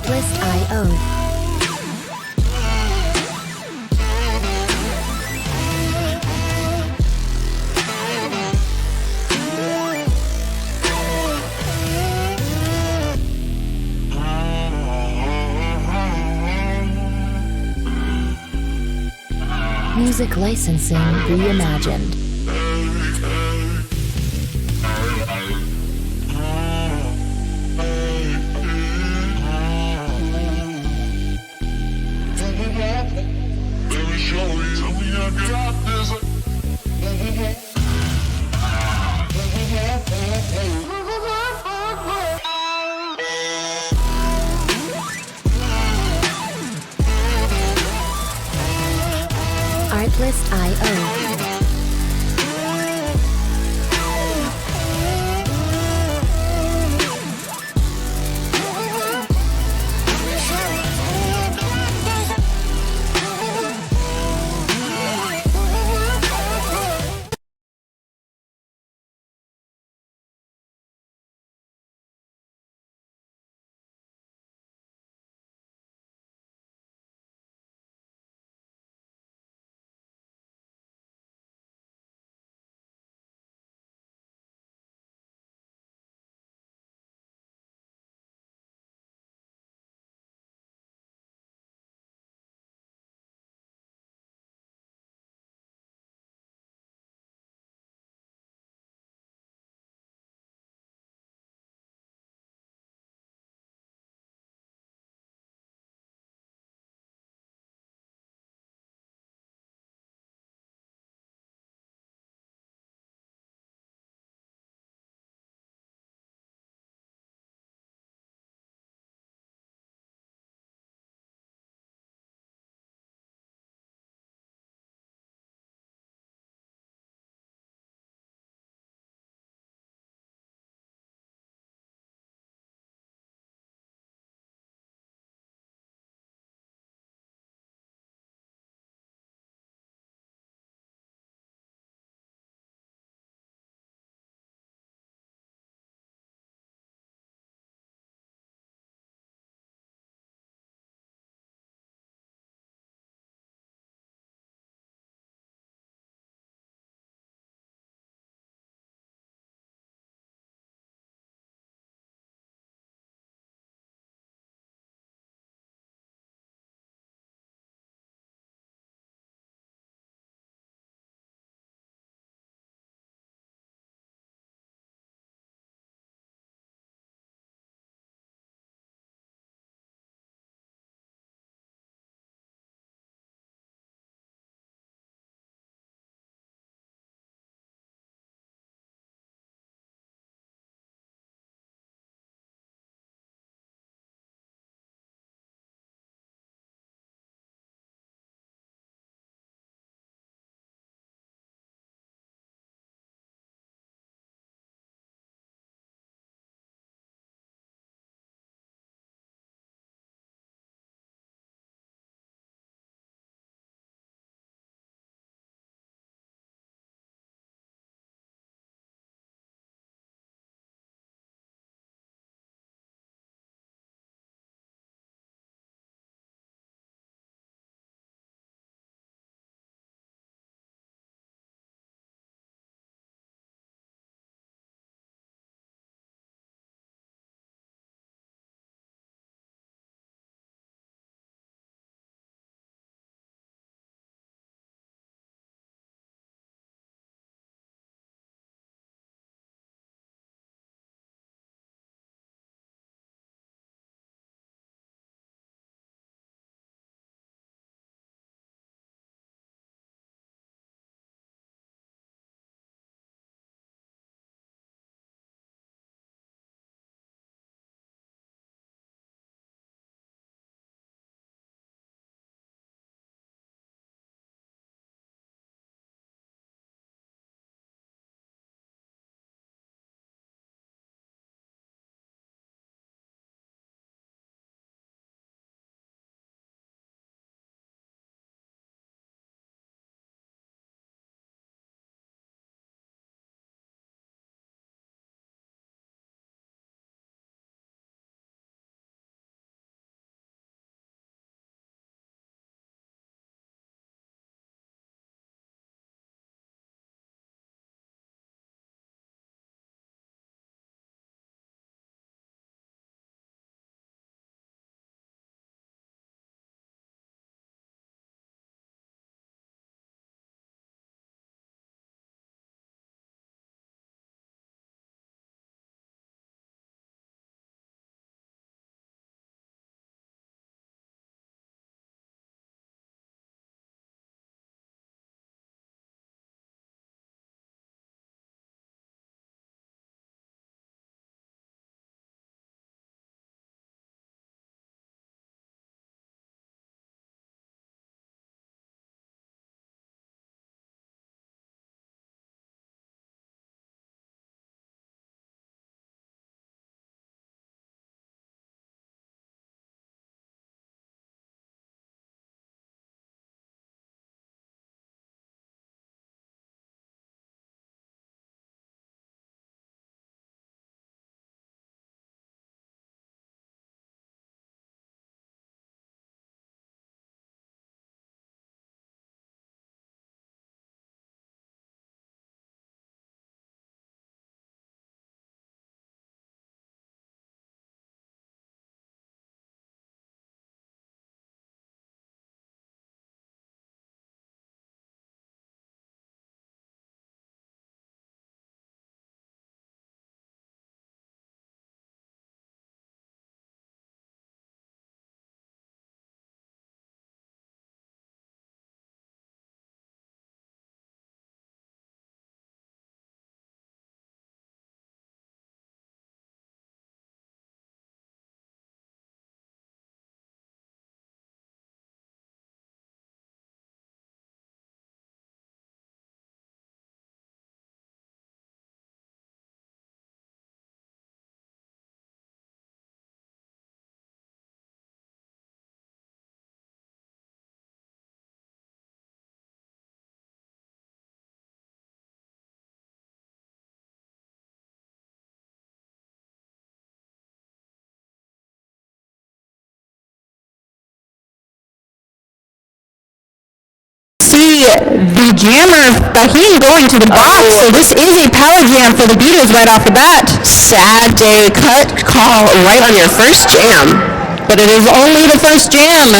Artlist.io. Music licensing reimagined. Let me show you. Tell me I got this. Artlist.io. the jammer, Fahim, going to the box. So this is a power jam for the beaters right off the bat. Sad day, cut call right on your first jam. But it is only the first jam.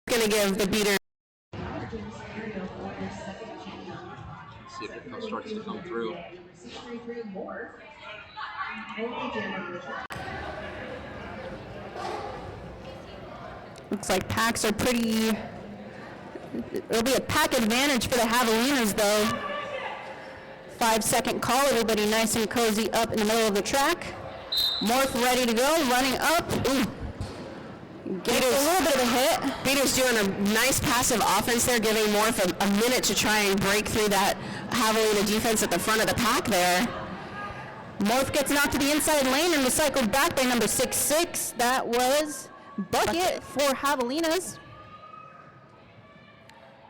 Going to give the beater. See if it starts to come through. Looks like packs are pretty. It'll be a pack advantage for the Javelinas, though. 5-second call. Everybody nice and cozy up in the middle of the track. Morph ready to go, running up. Ooh. Gets a little bit of a hit. Peter's doing a nice passive offense there, giving Morph a minute to try and break through that Javelina defense at the front of the pack there. Morph gets knocked to the inside lane and recycled back by number 6'6". That was Bucket for Javelinas.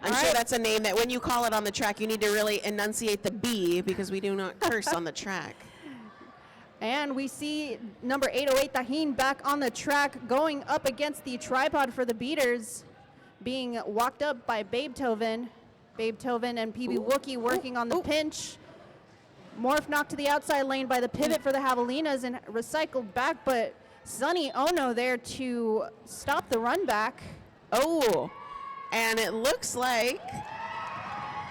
I'm sure that's a name that when you call it on the track, you need to really enunciate the B because we do not curse on the track. And we see number 808 Tahin back on the track going up against the tripod for the beaters, being walked up by Beethoven. Beethoven and PB Wookie working on the pinch. Morph knocked to the outside lane by the pivot for the Javelinas and recycled back, but Sunny Ono there to stop the run back. Oh, and it looks like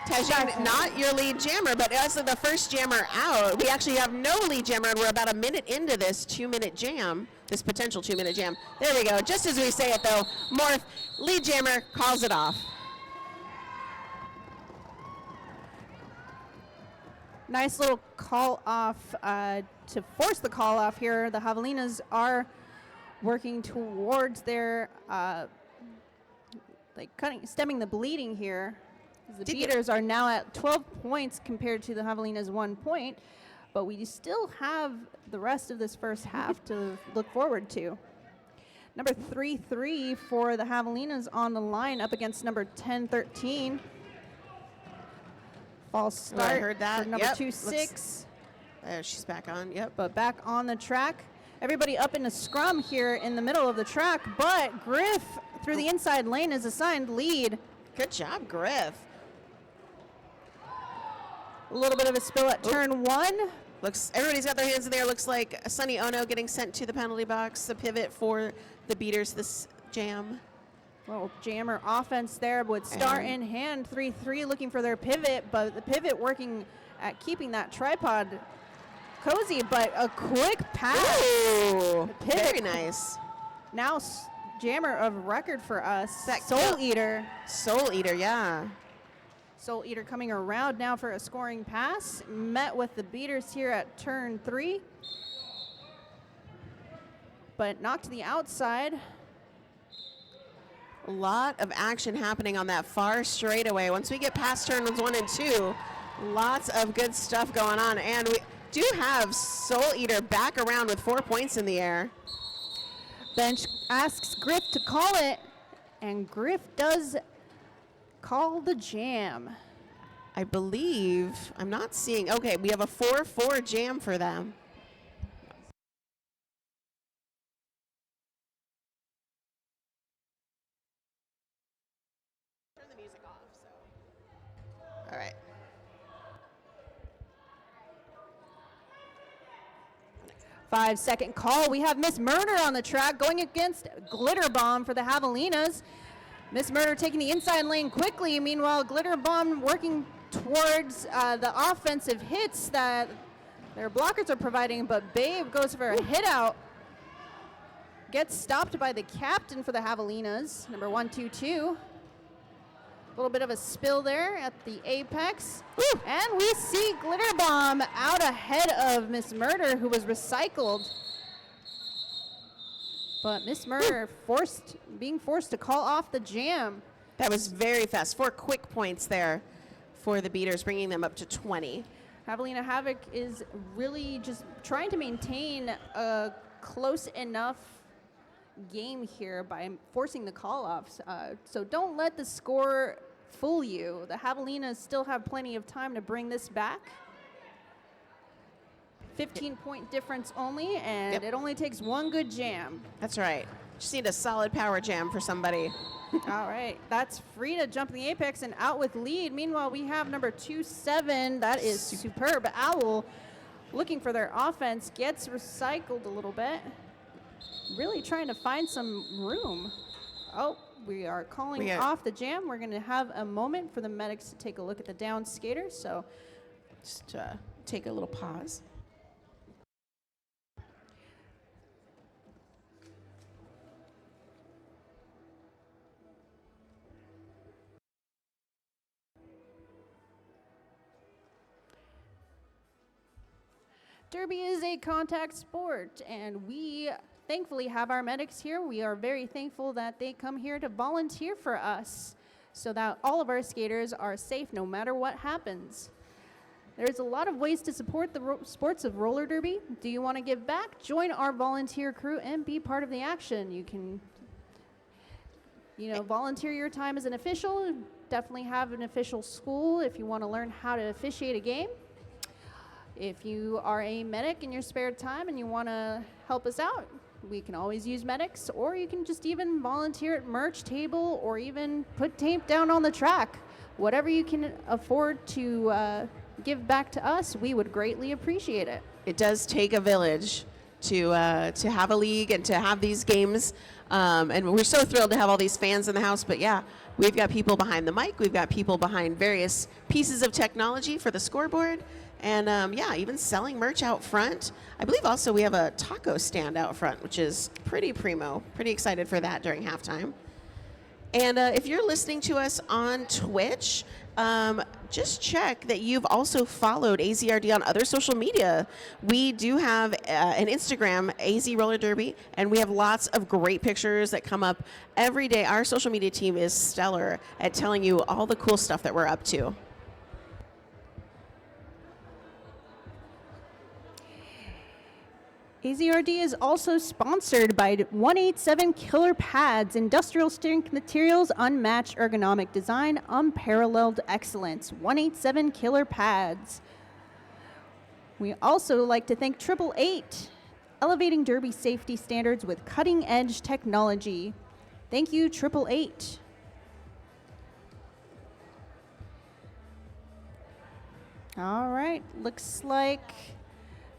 Tajin, not your lead jammer, but as the first jammer out, we actually have no lead jammer, and we're about a minute into this 2-minute jam, this potential 2-minute jam. There we go. Just as we say it, though, Morph, lead jammer, calls it off. Nice little call off to force the call off here. The Javelinas are working towards their stemming the bleeding here. The beaters are now at 12 points compared to the Javelinas 1 point, but we still have the rest of this first half to look forward to. Number 3-3 for the Javelinas on the line up against number 10-13. False start. I heard that. For number Yep. 2-6. She's back on. Yep. But back on the track. Everybody up in a scrum here in the middle of the track, but Griff through the inside lane is assigned lead. Good job, Griff. A little bit of a spill at turn 1. Looks, everybody's got their hands in there. Looks like Sunny Ono getting sent to the penalty box. The pivot for the beaters this jam. Little jammer offense there would start in hand. 3-3 looking for their pivot, but the pivot working at keeping that tripod cozy, but a quick pass. Ooh, very nice. Now jammer of record for us. That Soul Eater. Soul Eater, yeah. Soul Eater coming around now for a scoring pass. Met with the beaters here at turn 3. But knocked to the outside. A lot of action happening on that far straightaway. Once we get past turns 1 and 2, lots of good stuff going on. And we do have Soul Eater back around with 4 points in the air. Bench asks Griff to call it, and Griff does call the jam. I believe, I'm not seeing, okay, we have a 4-4 jam for them. Turn the music off, so. All right. Five-second call. We have Miss Murder on the track going against Glitter Bomb for the Javelinas. Miss Murder taking the inside lane quickly. Meanwhile, Glitter Bomb working towards the offensive hits that their blockers are providing, but Babe goes for a hit out. Gets stopped by the captain for the Javelinas, number 122. A little bit of a spill there at the apex. Woo! And we see Glitter Bomb out ahead of Miss Murder, who was recycled. But Miss Murder being forced to call off the jam. That was very fast. 4 quick points there for the beaters, bringing them up to 20. Javelina Havoc is really just trying to maintain a close enough game here by forcing the call-offs. So don't let the score fool you. The Javelinas still have plenty of time to bring this back. 15-point difference only, and it only takes one good jam. That's right. Just need a solid power jam for somebody. All right, that's Frida jumping the apex and out with lead. Meanwhile, we have number 2-7. That is superb. Owl looking for their offense, gets recycled a little bit. Really trying to find some room. Oh, we are calling off the jam. We're going to have a moment for the medics to take a look at the down skater. So just take a little pause. Derby is a contact sport, and we thankfully have our medics here. We are very thankful that they come here to volunteer for us so that all of our skaters are safe no matter what happens. There's a lot of ways to support the sports of roller derby. Do you want to give back? Join our volunteer crew and be part of the action. You can, volunteer your time as an official. Definitely have an official school if you want to learn how to officiate a game. If you are a medic in your spare time and you want to help us out, we can always use medics, or you can just even volunteer at merch table or even put tape down on the track. Whatever you can afford to give back to us, we would greatly appreciate it. It does take a village to have a league and to have these games. And we're so thrilled to have all these fans in the house. But yeah, we've got people behind the mic. We've got people behind various pieces of technology for the scoreboard. And yeah, even selling merch out front. I believe also we have a taco stand out front, which is pretty primo. Pretty excited for that during halftime. And if you're listening to us on Twitch, just check that you've also followed AZRD on other social media. We do have an Instagram, AZ Roller Derby, and we have lots of great pictures that come up every day. Our social media team is stellar at telling you all the cool stuff that we're up to. AZRD is also sponsored by 187 Killer Pads, industrial strength materials, unmatched ergonomic design, unparalleled excellence. 187 Killer Pads. We also like to thank 888, elevating derby safety standards with cutting-edge technology. Thank you, 888. All right, looks like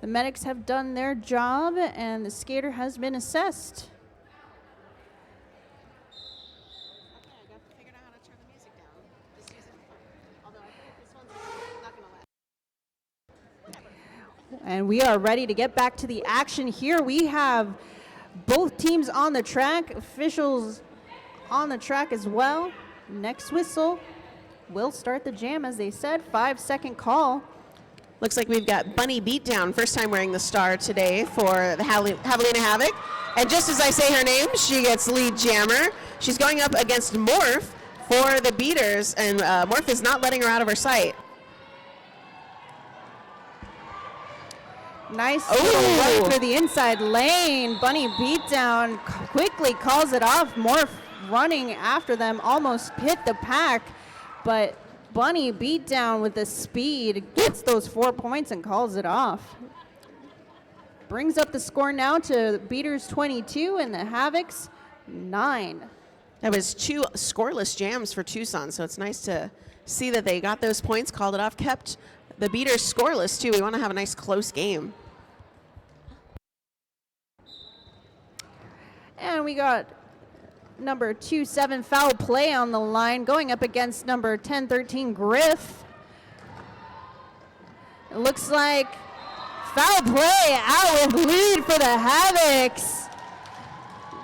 the medics have done their job, and the skater has been assessed. Okay, I got figured out how to turn the music down. Just use it. Although I think this one's not gonna let. And we are ready to get back to the action here. We have both teams on the track, officials on the track as well. Next whistle will start the jam, as they said. 5-second call. Looks like we've got Bunny Beatdown, first time wearing the star today for the Javelina Havoc. And just as I say her name, she gets lead jammer. She's going up against Morph for the beaters, and Morph is not letting her out of her sight. Nice little run through the inside lane. Bunny Beatdown quickly calls it off. Morph running after them, almost hit the pack, but Bunny Beatdown with the speed gets those 4 points and calls it off. Brings up the score now to Beaters 22 and the Havocs 9. That was 2 scoreless jams for Tucson, so it's nice to see that they got those points, called it off, kept the Beaters scoreless too. We want to have a nice close game. And we got number 2-7 foul play on the line, going up against number 10-13 Griff. It looks like foul play out with lead for the Havocs.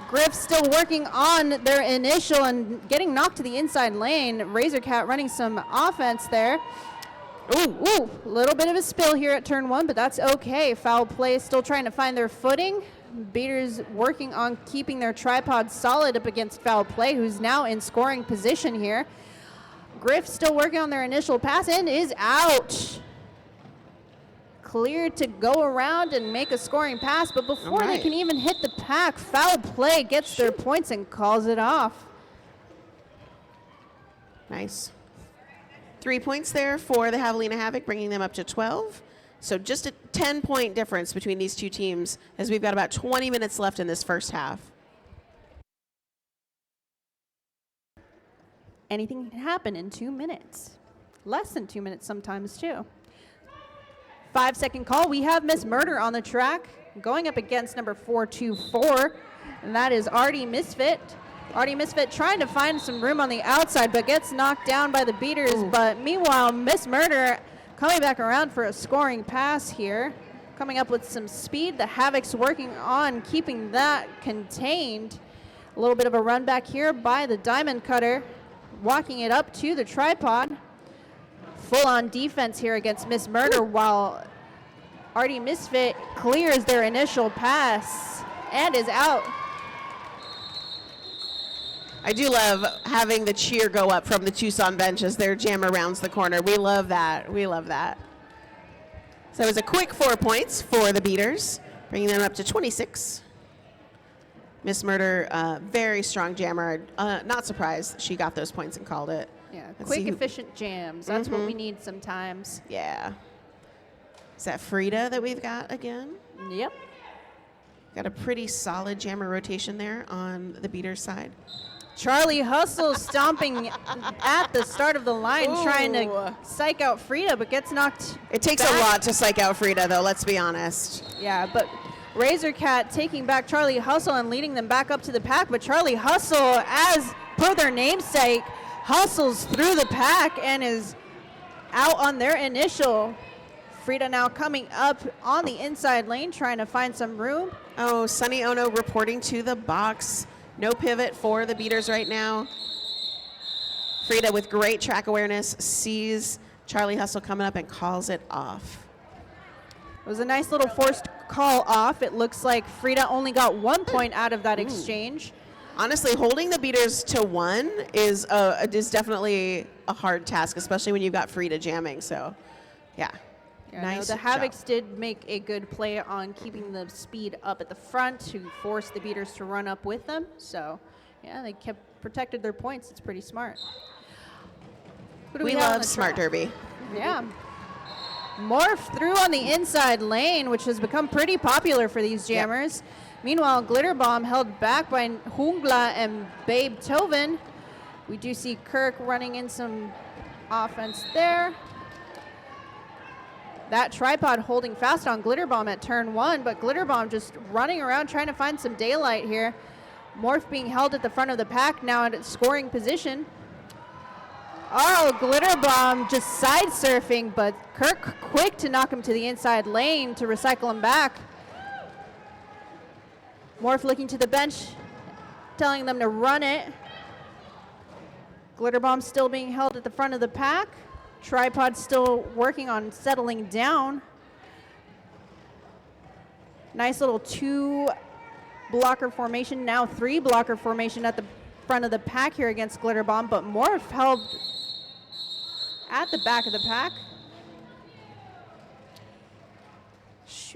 Griff still working on their initial and getting knocked to the inside lane. Razorcat running some offense there. Ooh, a little bit of a spill here at turn 1, but that's okay. Foul play is still trying to find their footing. Beaters working on keeping their tripod solid up against foul play, who's now in scoring position here. Griff still working on their initial pass and is out. Cleared to go around and make a scoring pass, but before they can even hit the pack, foul play gets their points and calls it off. Nice. 3 points there for the Javelina Havoc, bringing them up to 12. So just a 10-point difference between these two teams as we've got about 20 minutes left in this first half. Anything can happen in 2 minutes. Less than 2 minutes sometimes, too. 5-second call. We have Miss Murder on the track going up against number 424, and that is Artie Misfit. Artie Misfit trying to find some room on the outside, but gets knocked down by the beaters. Ooh. But meanwhile, Miss Murder coming back around for a scoring pass here, coming up with some speed. The Havoc's working on keeping that contained. A little bit of a run back here by the Diamond Cutter, walking it up to the tripod. Full-on defense here against Miss Murder, while Artie Misfit clears their initial pass and is out. I do love having the cheer go up from the Tucson bench as their jammer rounds the corner. We love that. We love that. So it was a quick 4 points for the beaters, bringing them up to 26. Miss Murder, very strong jammer. Not surprised she got those points and called it. Yeah, quick, efficient jams. That's what we need sometimes. Yeah. Is that Frida that we've got again? Yep. Got a pretty solid jammer rotation there on the beaters side. Charlie Hustle stomping at the start of the line, trying to psych out Frida, but gets knocked It takes back. a lot to psych out Frida, though, let's be honest. Yeah, but Razor Cat taking back Charlie Hustle and leading them back up to the pack, but Charlie Hustle, as per their namesake, hustles through the pack and is out on their initial. Frida now coming up on the inside lane, trying to find some room. Oh, Sunny Ono reporting to the box. No pivot for the beaters right now. Frida with great track awareness sees Charlie Hustle coming up and calls it off. It was a nice little forced call off. It looks like Frida only got 1 point out of that exchange. Honestly, holding the beaters to 1 is definitely a hard task, especially when you've got Frida jamming. So, yeah. Yeah, nice no, the Havocs did make a good play on keeping the speed up at the front to force the beaters to run up with them. So, yeah, they protected their points. It's pretty smart. We love Smart Derby. Yeah. Morph through on the inside lane, which has become pretty popular for these jammers. Yep. Meanwhile, Glitter Bomb held back by Hungla and Babe Tovin. We do see Kirk running in some offense there. That tripod holding fast on Glitter Bomb at turn 1, but Glitter Bomb just running around trying to find some daylight here. Morph being held at the front of the pack now at its scoring position. Oh, Glitter Bomb just side surfing, but Kirk quick to knock him to the inside lane to recycle him back. Morph looking to the bench, telling them to run it. Glitter Bomb still being held at the front of the pack. Tripod still working on settling down. Nice little 2 blocker formation, now 3 blocker formation at the front of the pack here against Glitter Bomb, but Morph held at the back of the pack.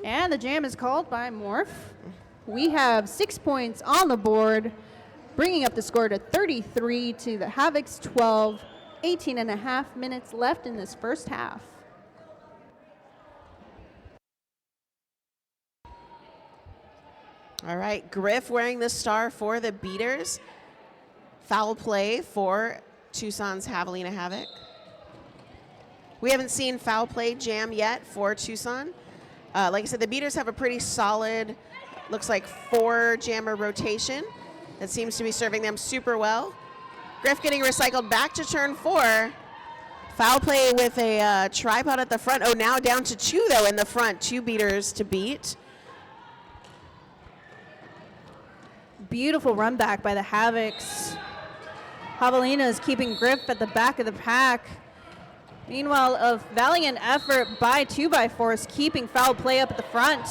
And the jam is called by Morph. We have 6 points on the board, bringing up the score to 33 to the Havoc's 12. 18 and a half minutes left in this first half. All right, Griff wearing the star for the beaters. Foul play for Tucson's Javelina Havoc. We haven't seen foul play jam yet for Tucson. Like I said, the beaters have a pretty solid, looks like 4 jammer rotation that seems to be serving them super well. Griff getting recycled back to turn 4. Foul play with a tripod at the front. Oh, now down to 2, though, in the front. 2 beaters to beat. Beautiful run back by the Havocs. Javelina is keeping Griff at the back of the pack. Meanwhile, a valiant effort by 2x4s, keeping foul play up at the front.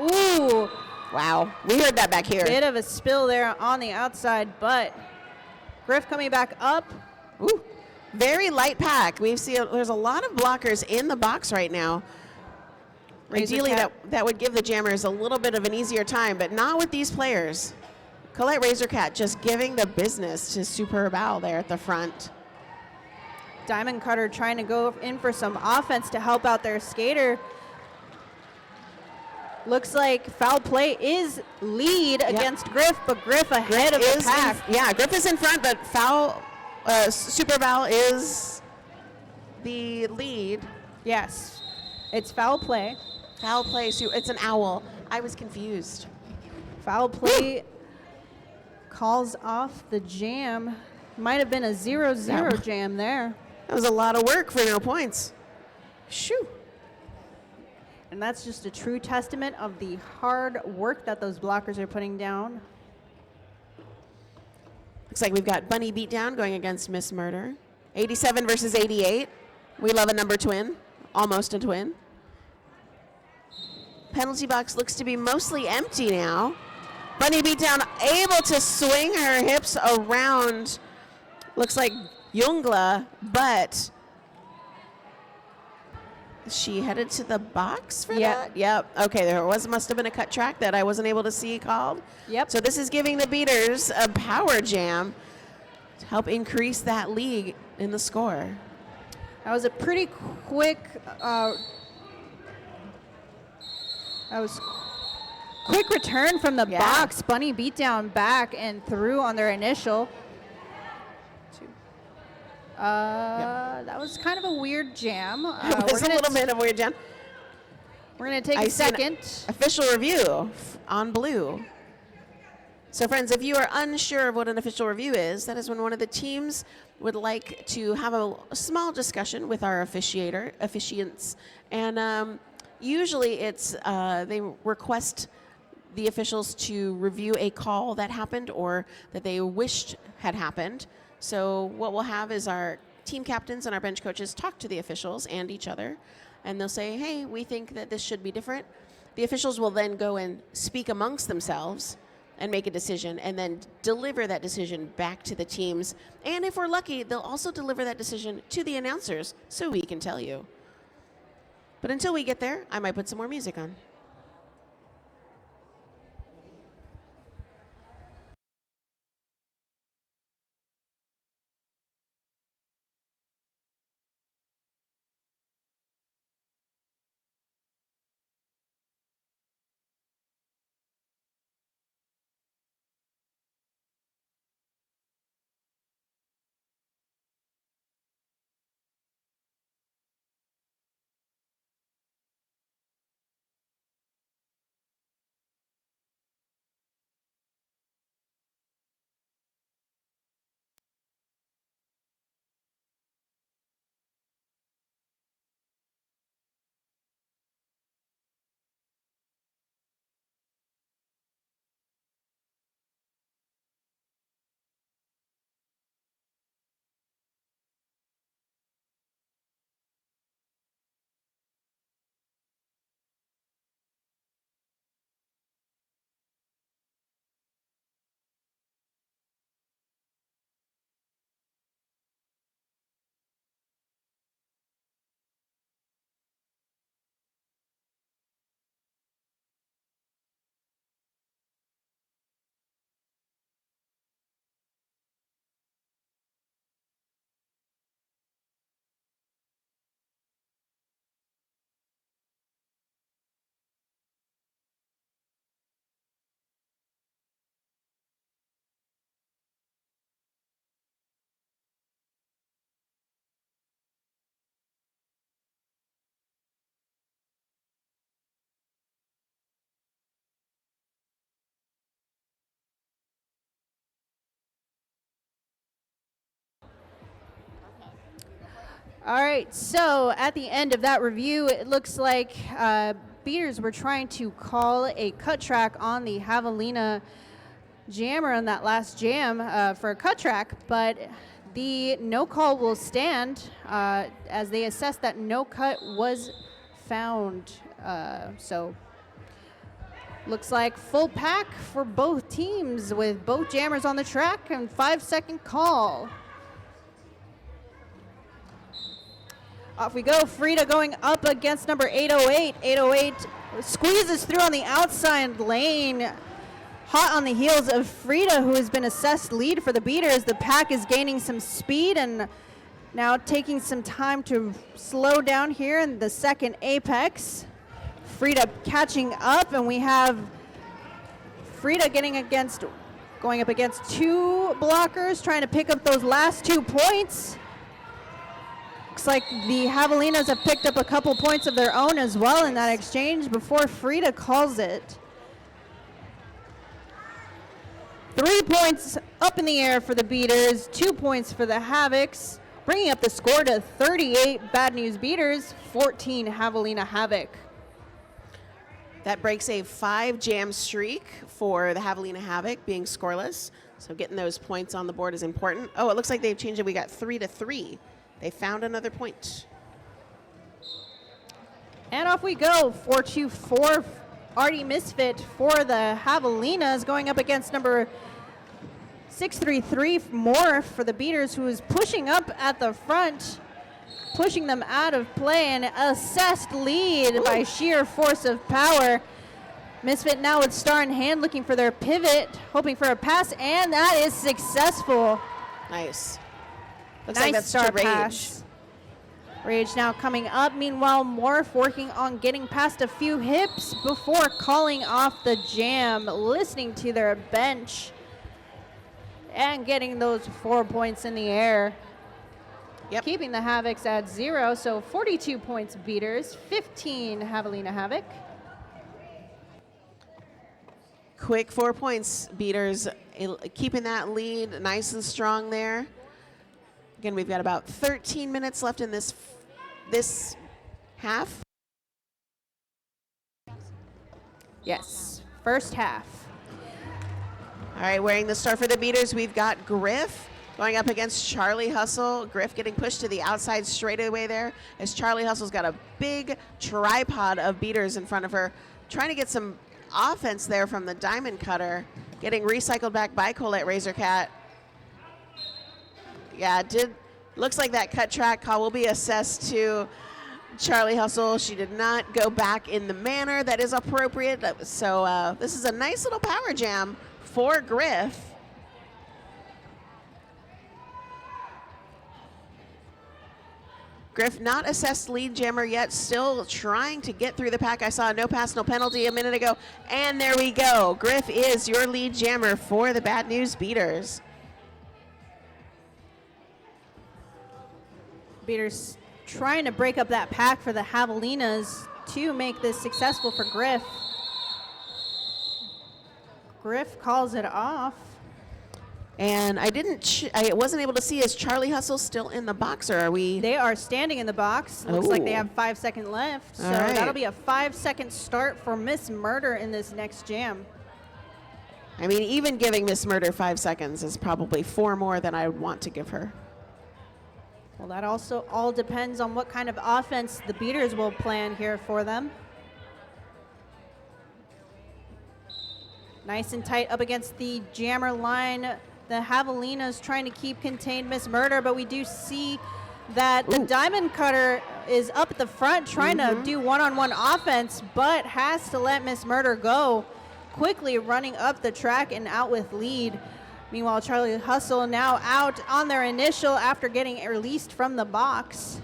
Ooh. Wow, we heard that back here. Bit of a spill there on the outside, but Griff coming back up. Ooh, very light pack. There's a lot of blockers in the box right now. Ideally, that would give the jammers a little bit of an easier time, but not with these players. Colette Razorcat just giving the business to Superb Owl there at the front. Diamond Cutter trying to go in for some offense to help out their skater. Looks like foul play is lead against Griff, but Griff ahead of the pack. Griff is in front, but Super Val is the lead. Yes, it's foul play. Foul play, it's an owl. I was confused. Foul play calls off the jam. Might have been a 0-0 jam there. That was a lot of work for no points. Shoo. And that's just a true testament of the hard work that those blockers are putting down. Looks like we've got Bunny Beatdown going against Miss Murder. 87 versus 88. We love a number twin, almost a twin. Penalty box looks to be mostly empty now. Bunny Beatdown able to swing her hips around, looks like Jungla, but she headed to the box for that? Yep. Okay, there must have been a cut track that I wasn't able to see called. Yep. So this is giving the Beaters a power jam to help increase that lead in the score. That was a pretty quick, quick return from the box. Bunny beat down back and through on their initial. That was kind of a weird jam. It was a little bit of a weird jam. We're going to take a second. Official review on blue. So friends, if you are unsure of what an official review is, that is when one of the teams would like to have a small discussion with our officiants. And usually it's, they request the officials to review a call that happened or that they wished had happened. So what we'll have is our team captains and our bench coaches talk to the officials and each other, and they'll say, hey, we think that this should be different. The officials will then go and speak amongst themselves and make a decision and then deliver that decision back to the teams. And if we're lucky, they'll also deliver that decision to the announcers so we can tell you. But until we get there, I might put some more music on. All right, so at the end of that review, it looks like Beaters were trying to call a cut track on the Javelina jammer on that last jam for a cut track, but the no call will stand as they assess that no cut was found. So looks like full pack for both teams with both jammers on the track and 5-second call. Off we go. Frida going up against number 808. 808 squeezes through on the outside lane. Hot on the heels of Frida, who has been assessed lead for the Beaters. The pack is gaining some speed, and Now taking some time to slow down here in the second apex. Frida catching up, and we have Frida going up against 2 blockers, trying to pick up those last 2 points. Looks like the Javelinas have picked up a couple points of their own as well in that exchange before Frida calls it. 3 points up in the air for the Beaters, 2 points for the Havocs, bringing up the score to 38 Bad News Beaters, 14 Javelina Havoc. That breaks a 5 jam streak for the Javelina Havoc being scoreless. So getting those points on the board is important. Oh, it looks like they've changed it. We got 3-3. They found another point. And off we go, 4-2-4 Artie Misfit for the Javelinas going up against number 633 more for the Beaters, who is pushing up at the front, pushing them out of play, and assessed lead by sheer force of power. Misfit now with star in hand, looking for their pivot, hoping for a pass, and that is successful. Nice. Looks Nice like that's star to Rage. pass. Rage now coming up. Meanwhile, Morph working on getting past a few hips before calling off the jam, listening to their bench, and getting those 4 points in the air. Yep. Keeping the Havocs at 0, so 42 points Beaters, 15 Javelina Havoc. Quick 4 points, Beaters, keeping that lead nice and strong there. Again, we've got about 13 minutes left in this half. Yes, first half. All right, wearing the star for the Beaters, we've got Griff going up against Charlie Hustle. Griff getting pushed to the outside straightaway there, as Charlie Hustle's got a big tripod of Beaters in front of her, trying to get some offense there from the Diamond Cutter, getting recycled back by Colette Razorcat. Yeah, looks like that cut track call will be assessed to Charlie Hustle. She did not go back in the manner that is appropriate. So this is a nice little power jam for Griff. Griff not assessed lead jammer yet, still trying to get through the pack. I saw a no pass, no penalty a minute ago, and there we go. Griff is your lead jammer for the Bad News Beaters. Beaters trying to break up that pack for the Javelinas to make this successful for Griff. Griff calls it off. And I wasn't able to see, is Charlie Hustle still in the box, or are we? They are standing in the box. Looks like they Oh. have 5 seconds left. So All right. that'll be a 5-second start for Miss Murder in this next jam. I mean, even giving Miss Murder 5 seconds is probably 4 more than I would want to give her. Well, that also all depends on what kind of offense the Beaters will plan here for them. Nice and tight up against the jammer line. The Javelinas trying to keep contained Miss Murder, but we do see that the Diamond Cutter is up at the front trying to do one-on-one offense, but has to let Miss Murder go, quickly running up the track and out with lead. Meanwhile, Charlie Hustle now out on their initial after getting released from the box.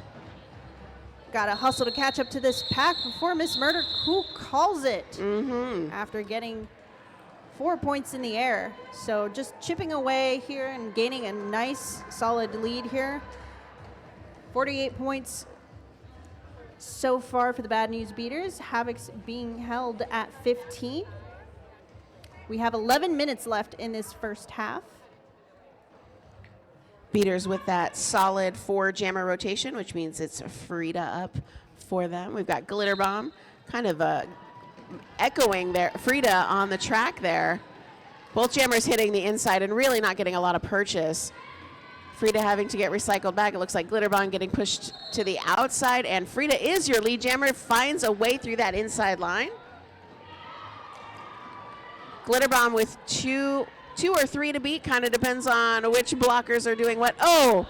Got to hustle to catch up to this pack before Miss Murder, who calls it after getting 4 points in the air. So just chipping away here and gaining a nice solid lead here. 48 points so far for the Bad News Beaters. Havoc's being held at 15. We have 11 minutes left in this first half. Beaters with that solid 4 jammer rotation, which means it's Frida up for them. We've got Glitter Bomb kind of echoing there, Frida on the track there. Both jammers hitting the inside and really not getting a lot of purchase. Frida having to get recycled back. It looks like Glitter Bomb getting pushed to the outside, and Frida is your lead jammer, finds a way through that inside line. Glitter Bomb with two or three to beat, kind of depends on which blockers are doing what. Oh,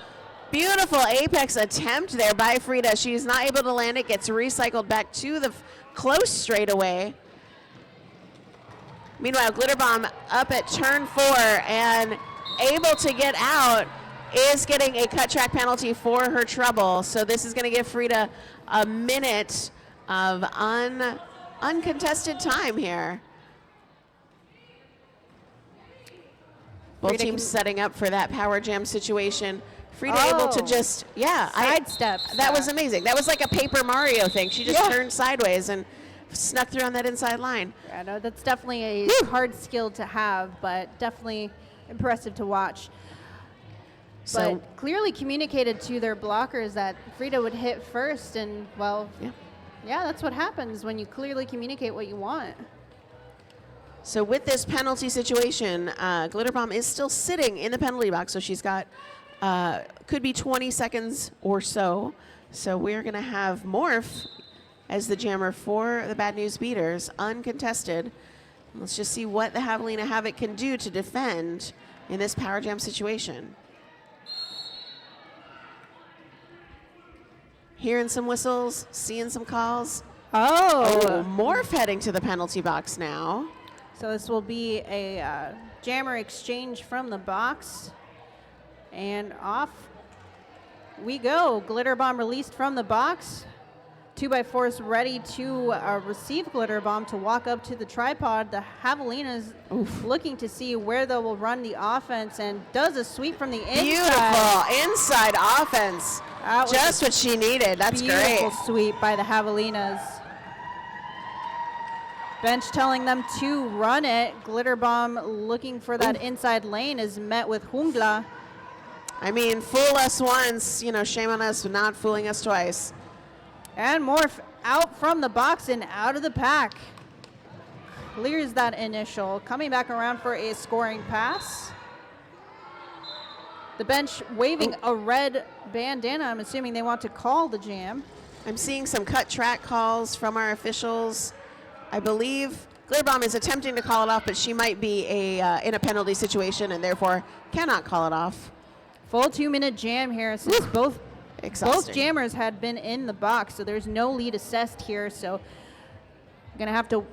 beautiful apex attempt there by Frida. She's not able to land it, gets recycled back to the close straightaway. Meanwhile, Glitter Bomb up at turn 4 and able to get out. is getting a cut track penalty for her trouble. So this is going to give Frida a minute of uncontested time here. Both teams setting up for that power jam situation. Frida able to just, sidestep. That was amazing. That was like a Paper Mario thing. She just turned sideways and snuck through on that inside line. Yeah, no, that's definitely a hard skill to have, but definitely impressive to watch. So but clearly communicated to their blockers that Frida would hit first, and well, yeah, that's what happens when you clearly communicate what you want. So with this penalty situation, Glitterbomb is still sitting in the penalty box, so she's got, could be 20 seconds or so. So we're going to have Morph as the jammer for the Bad News Beaters, uncontested. Let's just see what the Javelina Havoc can do to defend in this power jam situation. Hearing some whistles, seeing some calls. Oh, Morph heading to the penalty box now. So this will be a jammer exchange from the box. And off we go. Glitter Bomb released from the box. 2x4 is ready to receive Glitter Bomb to walk up to the tripod. The Javelina's looking to see where they will run the offense and does a sweep from the inside. Beautiful inside offense. Just what she needed. That's great. Beautiful sweep by the Javelinas. Bench telling them to run it. Glitter Bomb looking for that inside lane is met with Jungla. I mean, fool us once, shame on us for not fooling us twice. And Morph out from the box and out of the pack. Clears that initial. Coming back around for a scoring pass. The bench waving a red bandana. I'm assuming they want to call the jam. I'm seeing some cut track calls from our officials. I believe Glitterbomb is attempting to call it off, but she might be in a penalty situation and therefore cannot call it off. Full 2-minute jam here since both jammers had been in the box, so there's no lead assessed here. So I'm gonna have to.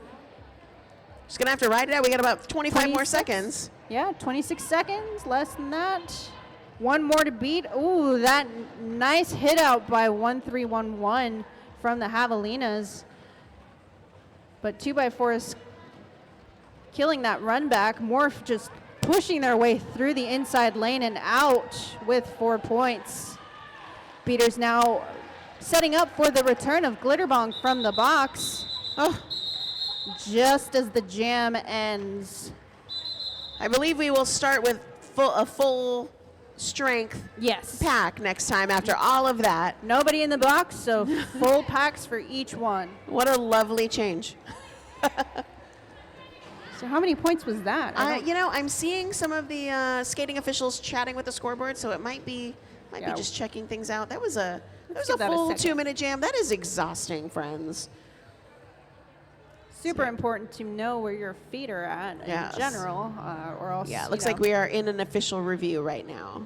Just gonna have to ride it out. We got about 25 more seconds. Yeah, 26 seconds, less than that. One more to beat. Ooh, that nice hit out by 1311 from the Javelinas. But 2x4 is killing that run back. Morph just pushing their way through the inside lane and out with 4 points. Beaters now setting up for the return of Glitterbomb from the box. Oh, just as the jam ends. I believe we will start with a full strength pack next time after all of that. Nobody in the box, so full packs for each one. What a lovely change. So how many points was that? I'm seeing some of the skating officials chatting with the scoreboard, so it might be just checking things out. That was a full 2-minute jam. That is exhausting, friends. Super important to know where your feet are at in general, or else. Yeah, it looks like we are in an official review right now.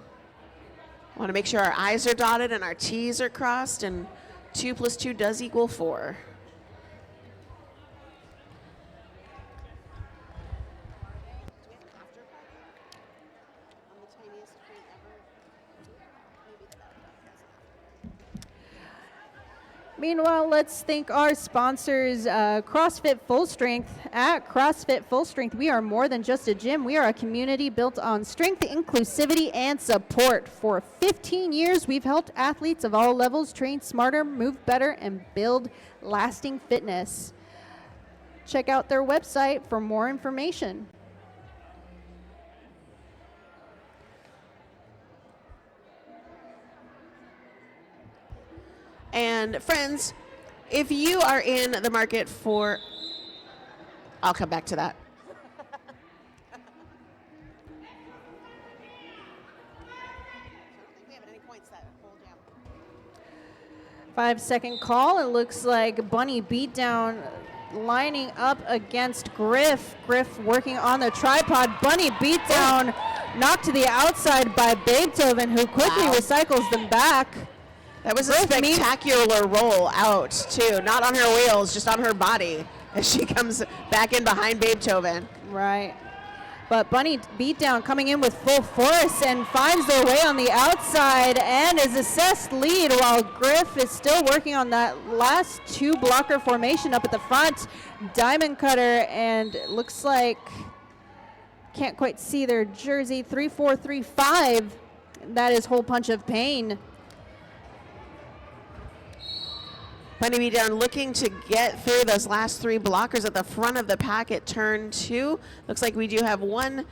Want to make sure our I's are dotted and our T's are crossed, and 2 + 2 does equal 4. Meanwhile, let's thank our sponsors, CrossFit Full Strength. At CrossFit Full Strength, we are more than just a gym. We are a community built on strength, inclusivity, and support. For 15 years, we've helped athletes of all levels train smarter, move better, and build lasting fitness. Check out their website for more information. And friends, if you are in the market for, I'll come back to that. 5-second call. It looks like Bunny Beatdown lining up against Griff. Griff working on the tripod. Bunny Beatdown knocked to the outside by Beethoven, who quickly recycles them back. That was a spectacular roll out, too. Not on her wheels, just on her body as she comes back in behind Beethoven. Right. But Bunny Beatdown coming in with full force and finds their way on the outside and is assessed lead, while Griff is still working on that last 2 blocker formation up at the front. Diamond Cutter, and it looks like, can't quite see their jersey, 3-4-3-5. That is Whole Punch of Pain. Bunny Beatdown looking to get through those last 3 blockers at the front of the pack at turn 2. Looks like we do have 1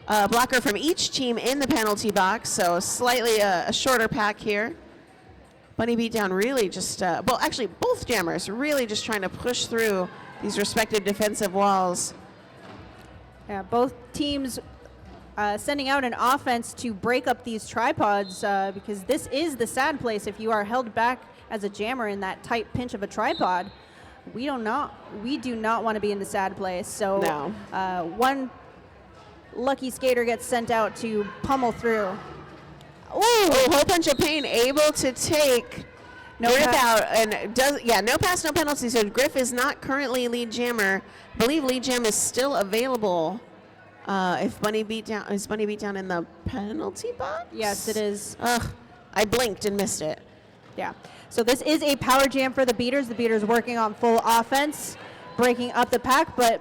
blocker from each team in the penalty box, so slightly a shorter pack here. Bunny Beatdown really just, well, actually both jammers really just trying to push through these respective defensive walls. Yeah, both teams sending out an offense to break up these tripods because this is the sad place. If you are held back as a jammer in that tight pinch of a tripod, we do not want to be in the sad place. So no. One lucky skater gets sent out to pummel through. Oh, Whole Punch of Pain able to take Griff out, and no pass, no penalty. So Griff is not currently lead jammer. I believe lead jam is still available. If Bunny Beatdown in the penalty box? Yes, it is. Ugh, I blinked and missed it. Yeah. So this is a power jam for the Beaters. The Beaters working on full offense, breaking up the pack, but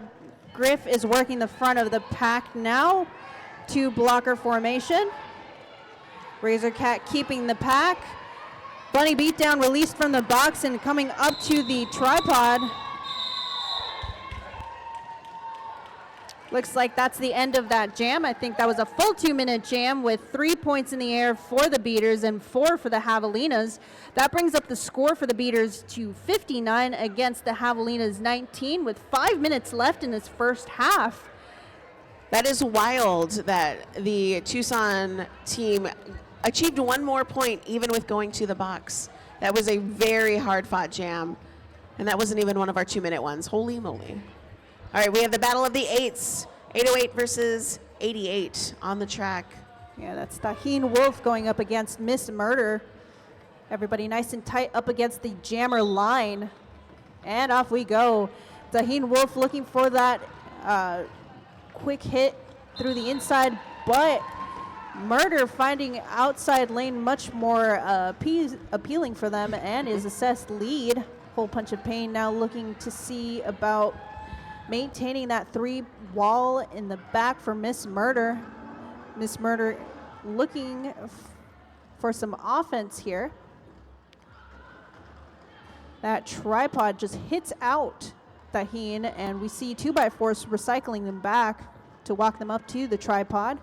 Griff is working the front of the pack now. 2 blocker formation. Razor Cat keeping the pack. Bunny Beatdown released from the box and coming up to the tripod. Looks like that's the end of that jam. I think that was a full 2-minute jam with 3 points in the air for the Beaters and 4 for the Javelinas. That brings up the score for the Beaters to 59 against the Javelinas 19 with 5 minutes left in this first half. That is wild that the Tucson team achieved 1 more point even with going to the box. That was a very hard-fought jam, and that wasn't even one of our 2-minute ones. Holy moly. All right, we have the battle of the 8s, 808 versus 88 on the track. Yeah, that's Taheen Wolf going up against Miss Murder. Everybody nice and tight up against the jammer line. And off we go. Taheen Wolf looking for that quick hit through the inside, but Murder finding outside lane much more appealing for them and is assessed lead. Whole Punch of Pain now looking to see about maintaining that 3 wall in the back for Miss Murder. Miss Murder looking for some offense here. That tripod just hits out Taheen, and we see 2x4s recycling them back to walk them up to the tripod.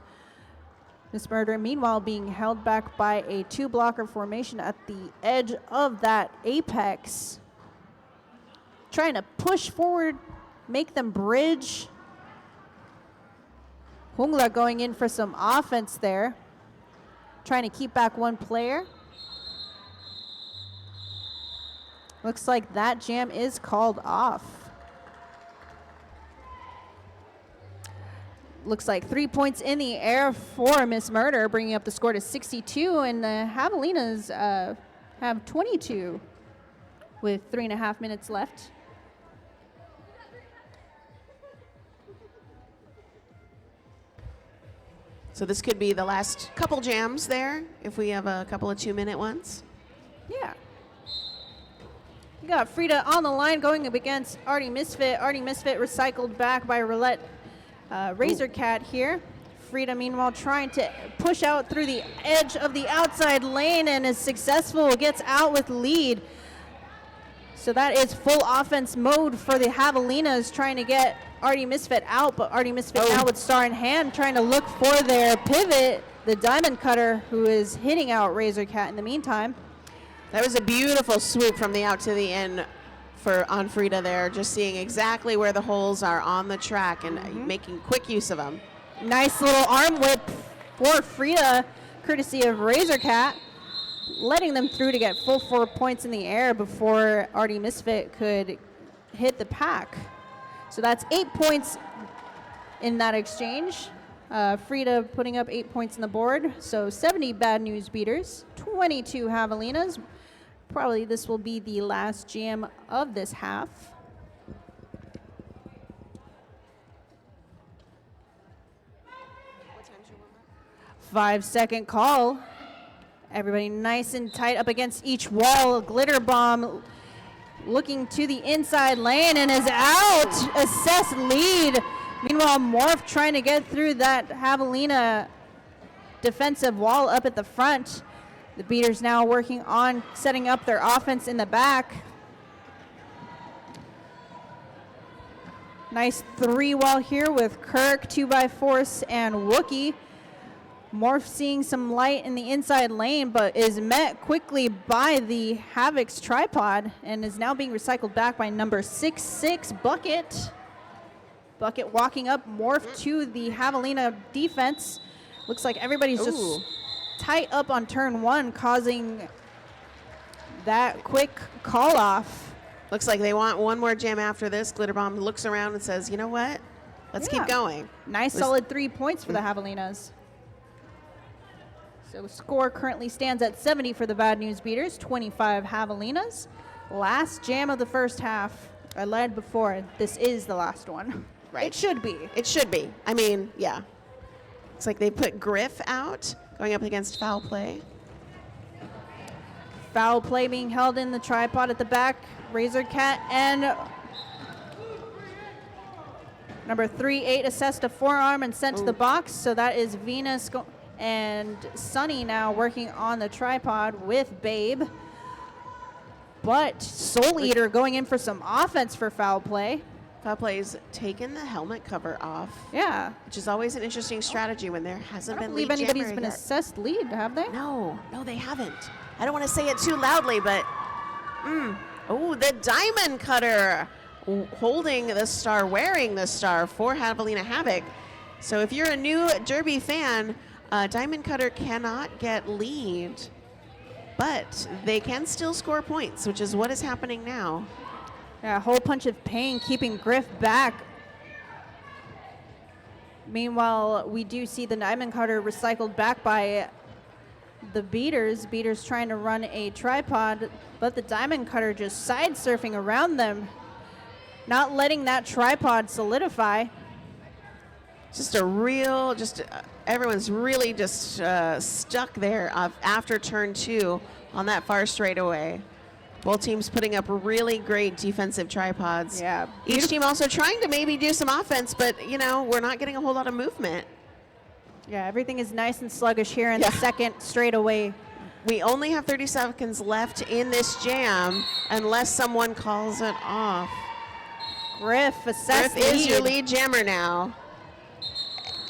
Miss Murder, meanwhile, being held back by a 2-blocker formation at the edge of that apex. Trying to push forward, make them bridge. Hungla going in for some offense there. Trying to keep back 1 player. Looks like that jam is called off. Looks like 3 points in the air for Miss Murder, bringing up the score to 62, and the Javelinas have 22 with 3.5 minutes left. So this could be the last couple jams there, if we have a couple of 2-minute ones. Yeah. We got Frida on the line going up against Artie Misfit. Artie Misfit recycled back by Roulette Razor Cat here. Frida, meanwhile, trying to push out through the edge of the outside lane and is successful, gets out with lead. So that is full offense mode for the Javelinas, trying to get Artie Misfit out, but Artie Misfit now with star in hand, trying to look for their pivot, the Diamond Cutter, who is hitting out Razor Cat in the meantime. That was a beautiful swoop from the out to the in on Frida there, just seeing exactly where the holes are on the track and making quick use of them. Nice little arm whip for Frida, courtesy of Razor Cat, letting them through to get full 4 points in the air before Artie Misfit could hit the pack. So that's 8 points in that exchange. Frida putting up 8 points on the board. So 70 Bad News Beaters, 22 Javelinas. Probably this will be the last jam of this half. 5-second call. Everybody nice and tight up against each wall. Glitter Bomb looking to the inside lane and is out. Assess lead. Meanwhile, Morph trying to get through that Javelina defensive wall up at the front. The Beaters now working on setting up their offense in the back. Nice 3-wall here with Kirk, 2x4, and Wookie. Morph seeing some light in the inside lane, but is met quickly by the Havoc's tripod and is now being recycled back by number 6-6, Bucket. Bucket walking up, Morph to the Javelina defense. Looks like everybody's just tight up on turn 1, causing that quick call off. Looks like they want one more jam after this. Glitter Bomb looks around and says, you know what? Let's keep going. Nice solid 3 points for the Javelinas. So score currently stands at 70 for the Bad News Beaters, 25 Javelinas. Last jam of the first half. I lied before. This is the last one. Right. It should be. It should be. I mean, yeah. Looks like they put Griff out, going up against Foul Play. Foul Play being held in the tripod at the back. Razor Cat and number 3-8 assessed a forearm and sent to the box. So that is Venus and Sunny now working on the tripod with Babe. But Soul Eater going in for some offense for Foul Play. Foul Play's taken the helmet cover off. Yeah. Which is always an interesting strategy when there hasn't I don't been believe lead anybody's jammer been yet. assessed lead, have they? No, they haven't. I don't want to say it too loudly, but oh, the Diamond Cutter holding the star, wearing the star for Javelina Havoc. So if you're a new Derby fan, Diamond Cutter cannot get lead, but they can still score points, which is what is happening now. Yeah, a whole punch of pain keeping Griff back. Meanwhile, we do see the Diamond Cutter recycled back by the Beaters. Beaters trying to run a tripod, but the Diamond Cutter just side surfing around them, not letting that tripod solidify. Just a real, everyone's really just stuck there after turn 2 on that far straightaway. Both teams putting up really great defensive tripods. Yeah. Each team also trying to maybe do some offense, but, you know, we're not getting a whole lot of movement. Yeah, everything is nice and sluggish here in the second straightaway. We only have 30 seconds left in this jam unless someone calls it off. Griff, assess Griff is your lead jammer now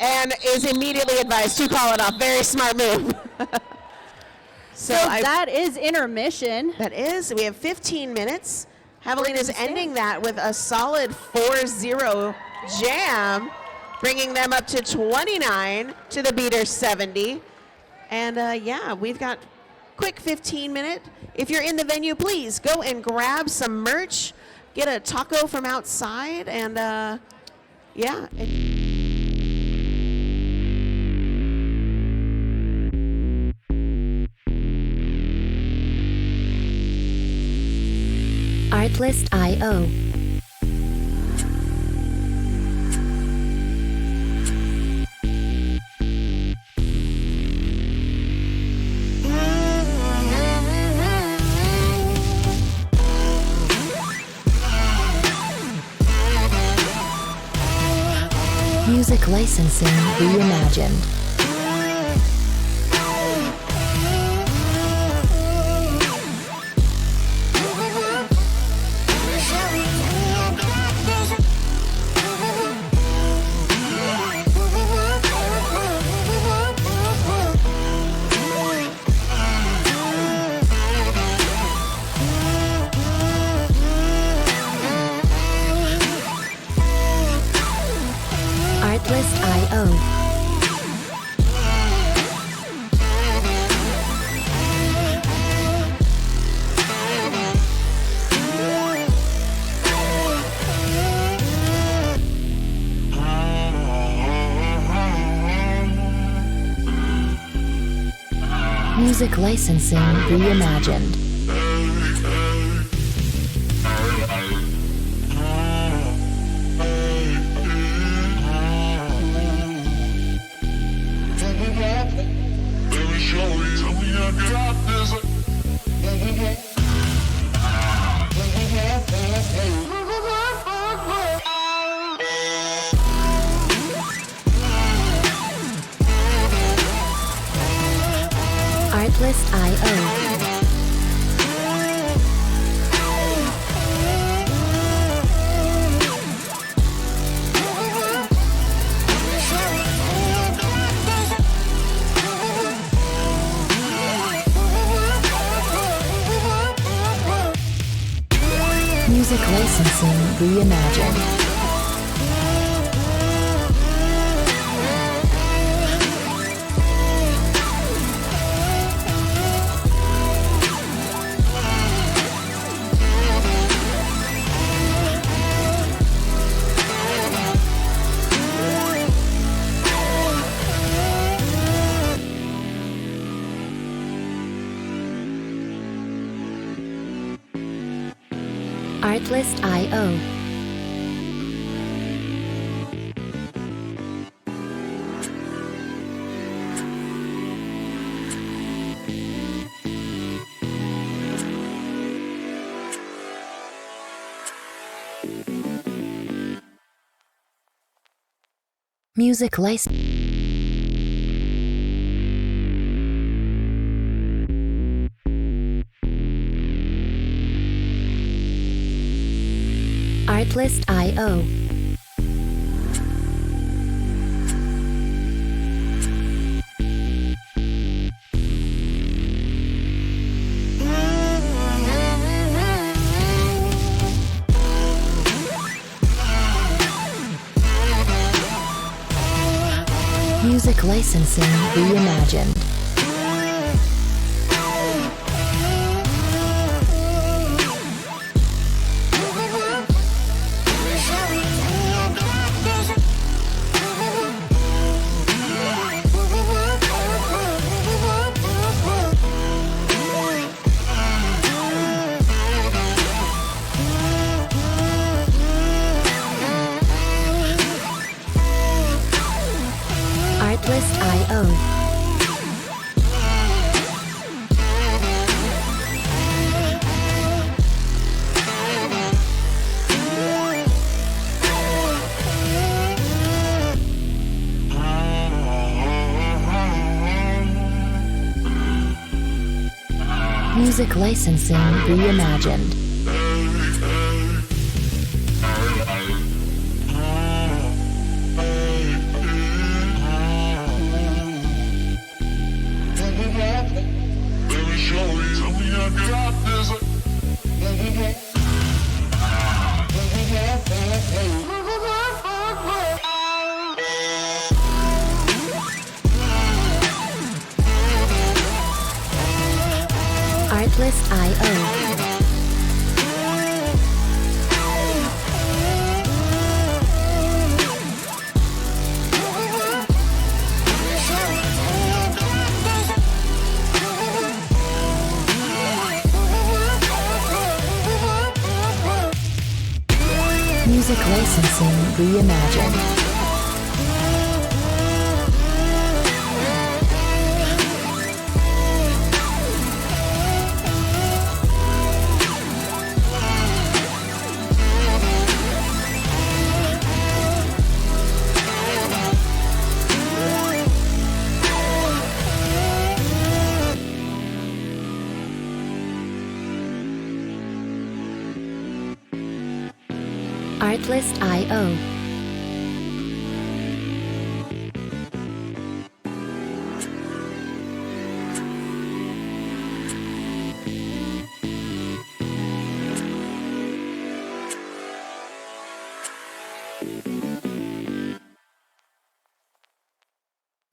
and is immediately advised to call it off. Very smart move. So that is intermission. That is. We have 15 minutes. Javelina is Stand. ending that with a solid 4-0 jam, bringing them up to 29 to the Beaters 70. And yeah, we've got quick 15-minute. If you're in the venue, please go and grab some merch, get a taco from outside, and yeah. Artlist.io. Music licensing reimagined. Artlist.io. Music licensing reimagined. show you. Tell me I got this. Artlist.io. Music licensing reimagined. Artlist.io. Music license. Artlist.io. Music licensing reimagined. Artlist.io. Music licensing reimagined. Artlist.io. Music licensing reimagined. Artlist.io.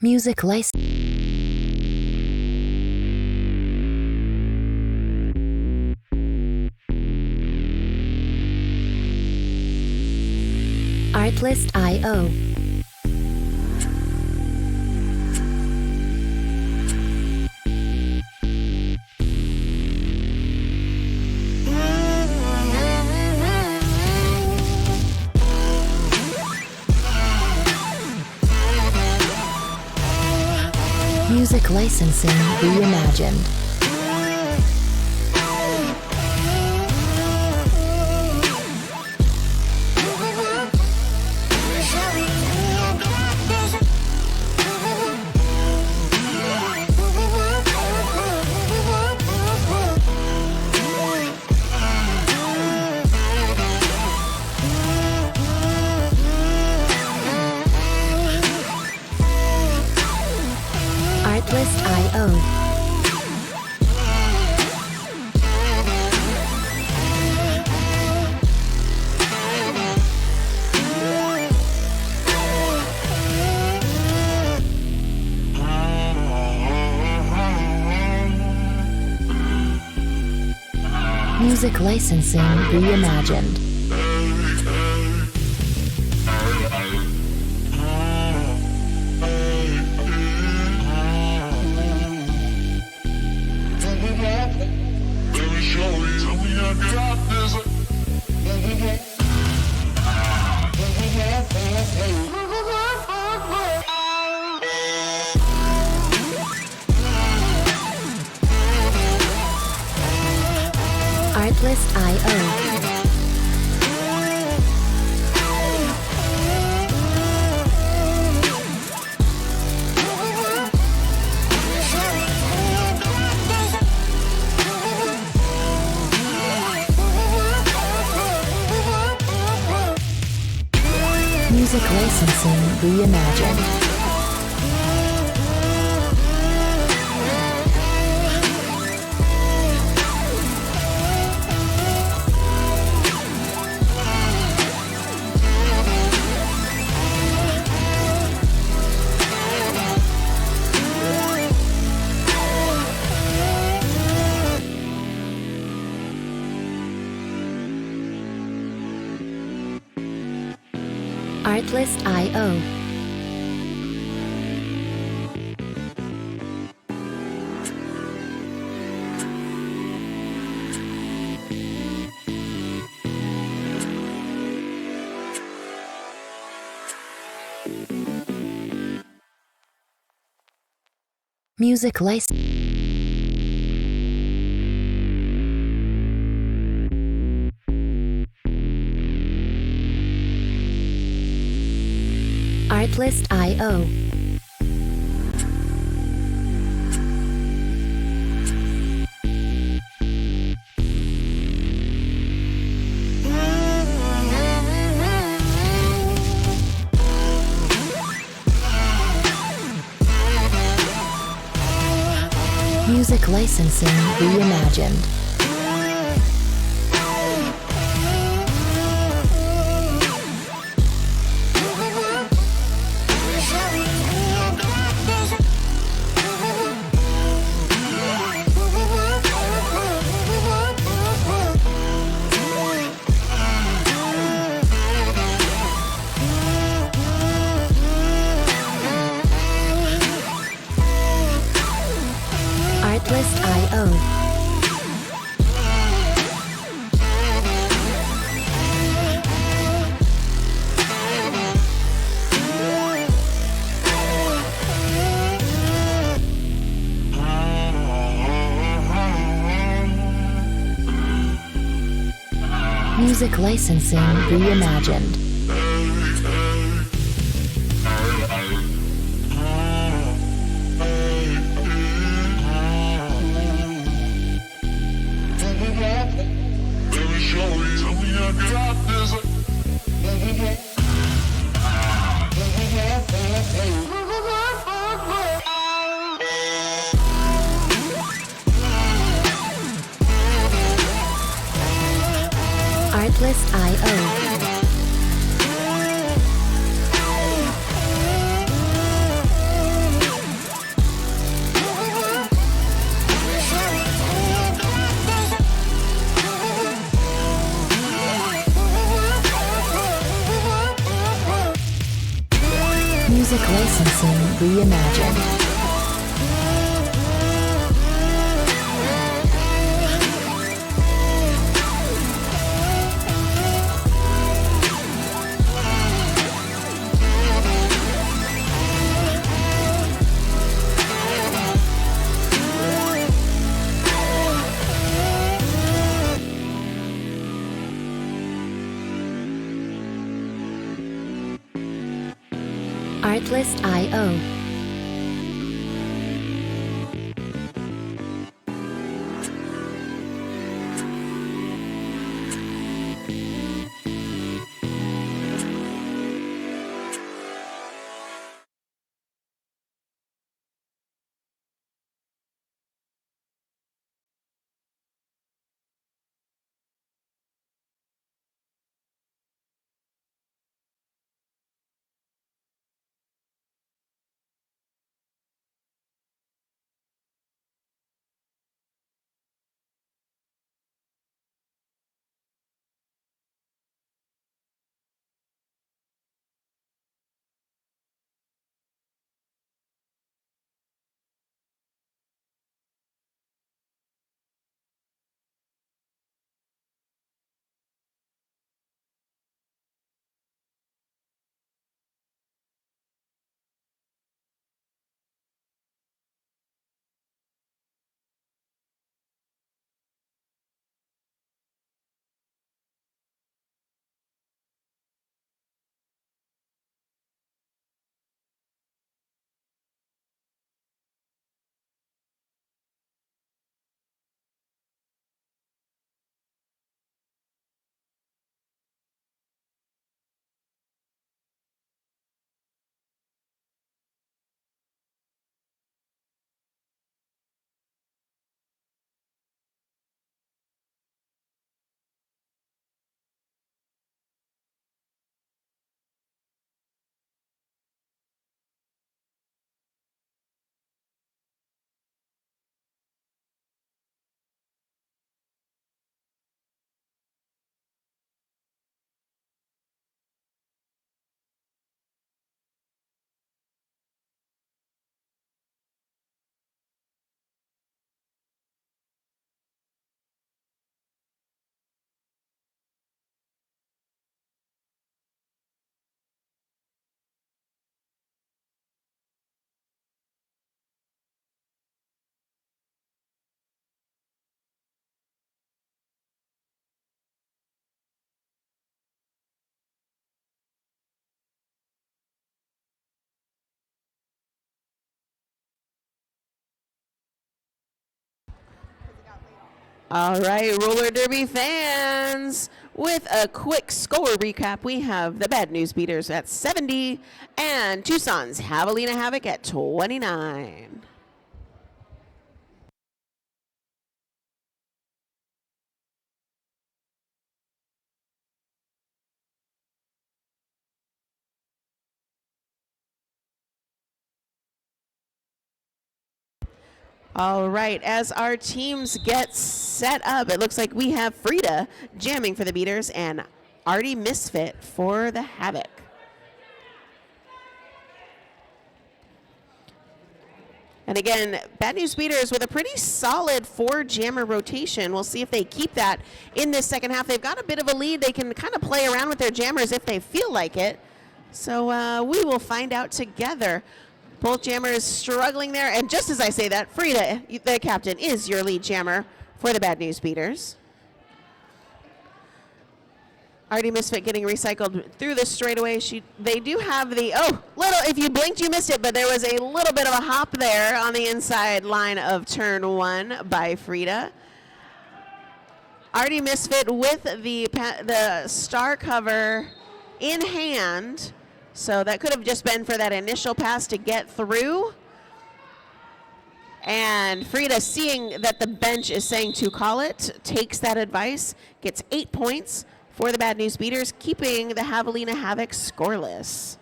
Music license. Artlist.io. Music Music licensing reimagined. Artlist.io. Music licensing reimagined. Let me show you. Tell me I got this. Artlist.io. Music licensing reimagined. Artlist.io. Music license. Artlist.io. Music licensing reimagined. Artlist.io. Music licensing reimagined. Let me show you. Tell me I got this. Artlist.io. Music licensing reimagined. Artlist.io. All right, roller derby fans, with a quick score recap, we have the Bad News Beaters at 70 and Tucson's Javelina Havoc at 29. All right, as our teams get set up, it looks like we have Frida jamming for the Beaters and Artie Misfit for the Havoc. And again, Bad News Beaters with a pretty solid 4-jammer rotation. We'll see if they keep that in this second half. They've got a bit of a lead. They can kind of play around with their jammers if they feel like it. So we will find out together. Both jammers struggling there. And just as I say that, Frida, the captain, is your lead jammer for the Bad News Beaters. Artie Misfit getting recycled through the straightaway. They do have the, if you blinked, you missed it, but there was a little bit of a hop there on the inside line of turn 1 by Frida. Artie Misfit with the star cover in hand. So that could have just been for that initial pass to get through. And Frida, seeing that the bench is saying to call it, takes that advice, gets 8 points for the Bad News Beaters, keeping the Javelina Havoc scoreless.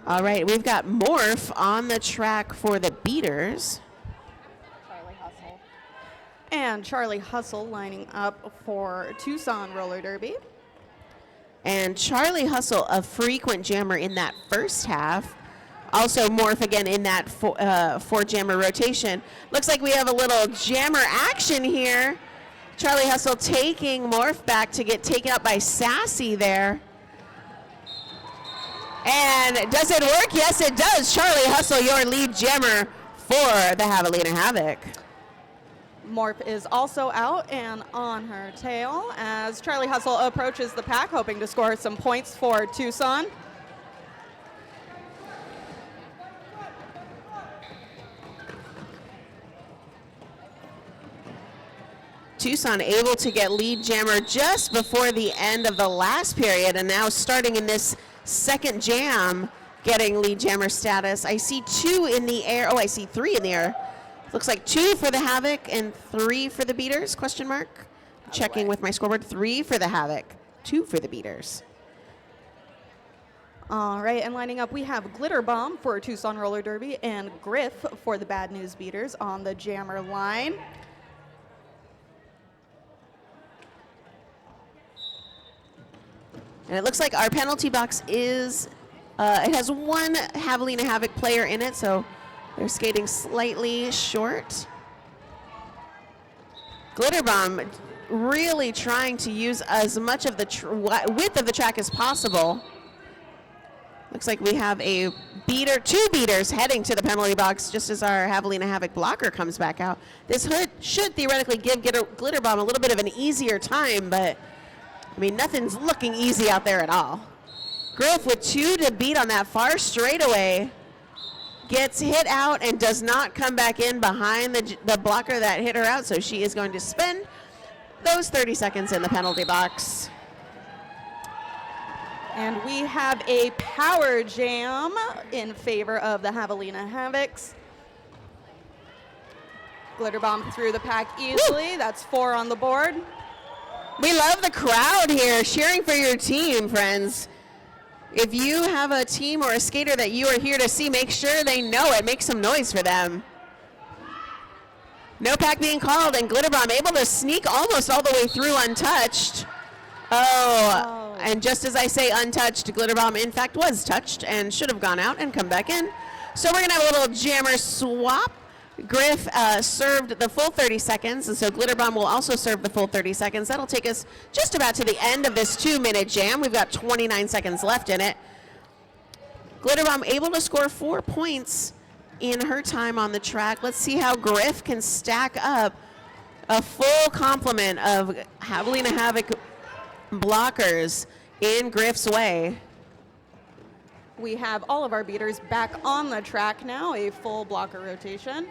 All right, we've got Morph on the track for the Beaters. And Charlie Hustle lining up for Tucson Roller Derby. And Charlie Hustle, a frequent jammer in that first half. Also Morph again in that 4-jammer rotation. Looks like we have a little jammer action here. Charlie Hustle taking Morph back to get taken up by Sassy there. And does it work? Yes, it does. Charlie Hustle, your lead jammer for the Javelina Havoc. Morph is also out and on her tail as Charlie Hustle approaches the pack, hoping to score some points for Tucson. Tucson able to get lead jammer just before the end of the last period, and now starting in this second jam, getting lead jammer status. I see 2 in the air. Oh, I see 3 in the air. Looks like 2 for the Havoc and 3 for the Beaters, question mark. Checking with my scoreboard, 3 for the Havoc, 2 for the Beaters. All right, and lining up, we have Glitter Bomb for Tucson Roller Derby and Griff for the Bad News Beaters on the jammer line. And it looks like our penalty box is, it has 1 Javelina Havoc player in it, so they're skating slightly short. Glitter Bomb really trying to use as much of the width of the track as possible. Looks like we have a beater, 2 beaters heading to the penalty box just as our Javelina Havoc blocker comes back out. This should theoretically give Glitter Bomb a little bit of an easier time, but I mean, nothing's looking easy out there at all. Griff with 2 to beat on that far straightaway. Gets hit out and does not come back in behind the blocker that hit her out, so she is going to spend those 30 seconds in the penalty box. And we have a power jam in favor of the Javelina Havocs. Glitter Bomb through the pack easily. Woo! That's 4 on the board. We love the crowd here cheering for your team, friends. If you have a team or a skater that you are here to see, make sure they know it. Make some noise for them. No pack being called, and Glitter Bomb able to sneak almost all the way through untouched. Oh, and just as I say untouched, Glitter Bomb in fact was touched and should have gone out and come back in. So we're gonna have a little jammer swap. Griff served the full 30 seconds, and so Glitter Bomb will also serve the full 30 seconds. That'll take us just about to the end of this 2-minute jam. We've got 29 seconds left in it. Glitter Bomb able to score 4 points in her time on the track. Let's see how Griff can stack up a full complement of Javelina Havoc blockers in Griff's way. We have all of our beaters back on the track now, a full blocker rotation.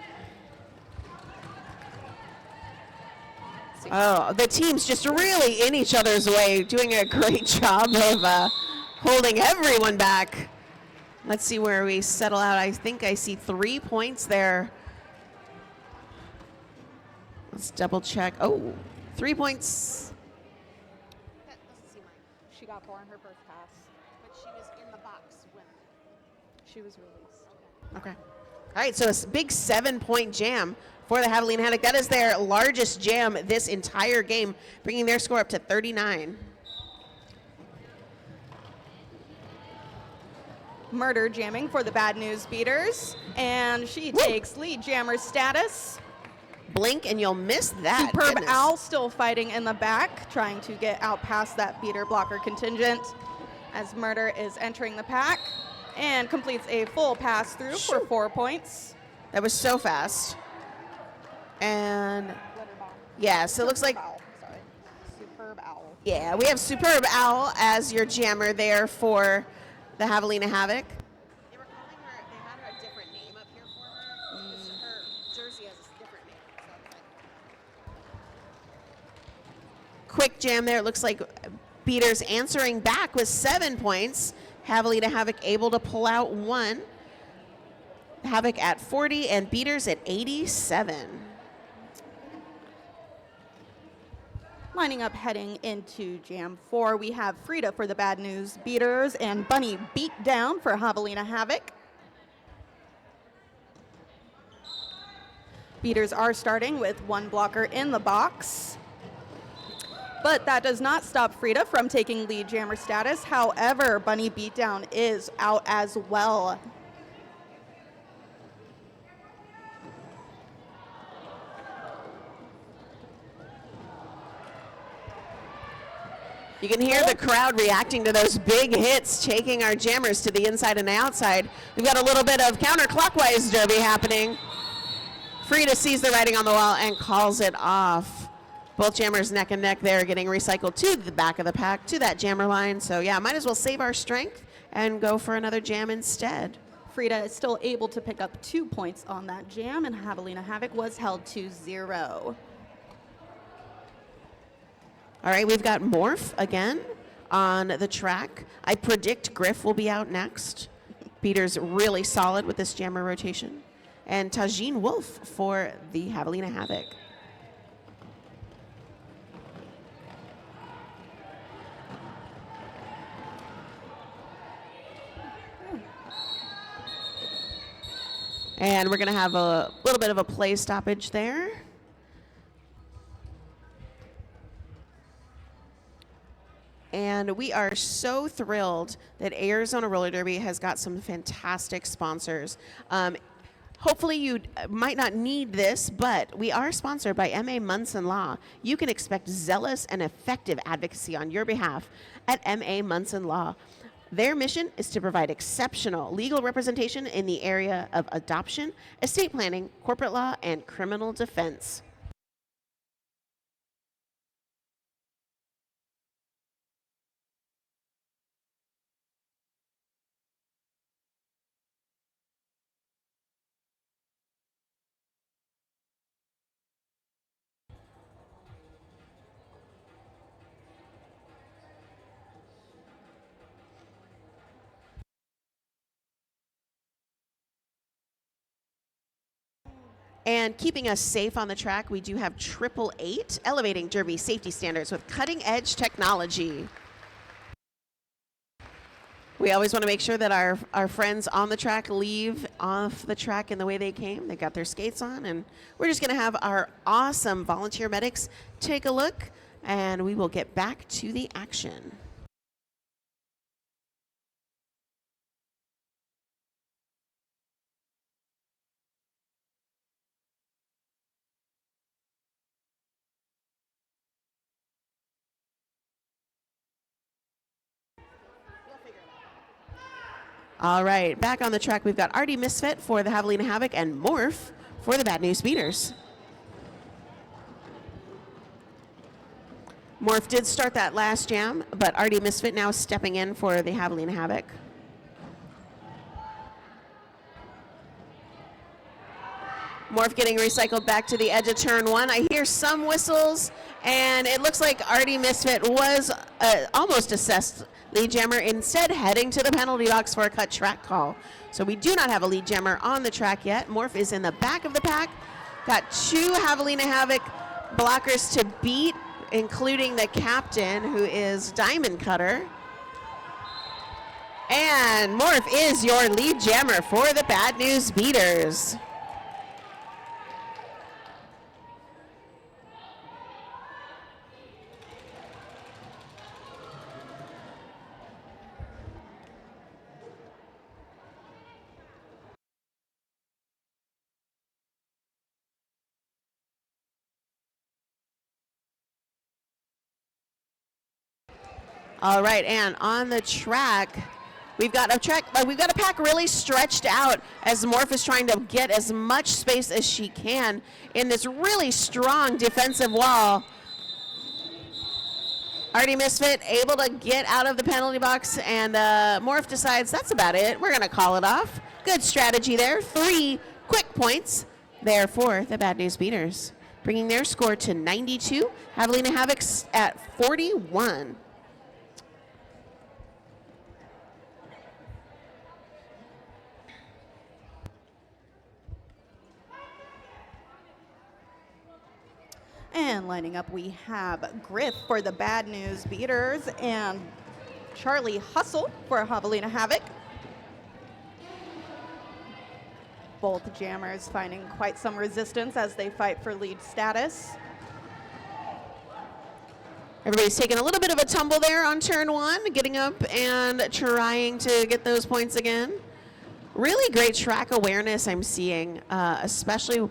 Oh, the team's just really in each other's way, doing a great job of holding everyone back. Let's see where we settle out. I think I see 3 points there. Let's double check. Oh, 3 points. That doesn't seem right. She got 4 on her first pass. But she was in the box when she was released. Okay. All right, so a big 7-point jam for the Javelina Havoc. That is their largest jam this entire game, bringing their score up to 39. Murder jamming for the Bad News Beaters, and she takes lead jammer status. Blink and you'll miss that. Superb Goodness. Owl still fighting in the back, trying to get out past that beater blocker contingent as Murder is entering the pack and completes a full pass through for 4 points. That was so fast. And yeah, so it looks like Superb Owl. Yeah, we have Superb Owl as your jammer there for the Javelina Havoc. They were calling her, they had her a different name up here for her. Her jersey has a different name. Quick jam there. It looks like Beaters answering back with 7 points. Javelina Havoc able to pull out 1. Havoc at 40 and Beaters at 87. Lining up heading into Jam 4, we have Frida for the Bad News Beaters and Bunny Beatdown for Javelina Havoc. Beaters are starting with 1 blocker in the box. But that does not stop Frida from taking lead jammer status. However, Bunny Beatdown is out as well. You can hear the crowd reacting to those big hits, taking our jammers to the inside and outside. We've got a little bit of counterclockwise derby happening. Frida sees the writing on the wall and calls it off. Both jammers neck and neck there, getting recycled to the back of the pack, to that jammer line. So yeah, might as well save our strength and go for another jam instead. Frida is still able to pick up 2 points on that jam, and Javelina Havoc was held to 0. All right, we've got Morph again on the track. I predict Griff will be out next. Peter's really solid with this jammer rotation. And Tajin Wolf for the Javelina Havoc. And we're going to have a little bit of a play stoppage there. And we are so thrilled that Arizona Roller Derby has got some fantastic sponsors. Hopefully you might not need this, but we are sponsored by M.A. Munson Law. You can expect zealous and effective advocacy on your behalf at M.A. Munson Law. Their mission is to provide exceptional legal representation in the area of adoption, estate planning, corporate law, and criminal defense. And keeping us safe on the track, we do have 888, elevating Derby safety standards with cutting-edge technology. We always want to make sure that our friends on the track leave off the track in the way they came. They got their skates on, and we're just going to have our awesome volunteer medics take a look, and we will get back to the action. All right, back on the track, we've got Artie Misfit for the Javelina Havoc and Morph for the Bad News Speeders. Morph did start that last jam, but Artie Misfit now stepping in for the Javelina Havoc. Morph getting recycled back to the edge of turn 1. I hear some whistles, and it looks like Artie Misfit was almost assessed lead jammer, instead heading to the penalty box for a cut track call. So we do not have a lead jammer on the track yet. Morph is in the back of the pack. Got 2 Javelina Havoc blockers to beat, including the captain, who is Diamond Cutter. And Morph is your lead jammer for the Bad News Beaters. All right, and on the track, we've got a pack really stretched out as Morph is trying to get as much space as she can in this really strong defensive wall. Artie Misfit able to get out of the penalty box, and Morph decides that's about it. We're going to call it off. Good strategy there. 3 quick points there for the Bad News Beaters, bringing their score to 92. Javelina Havocs at 41. And lining up, we have Griff for the Bad News Beaters and Charlie Hustle for Javelina Havoc. Both jammers finding quite some resistance as they fight for lead status. Everybody's taking a little bit of a tumble there on turn 1, getting up and trying to get those points again. Really great track awareness I'm seeing, especially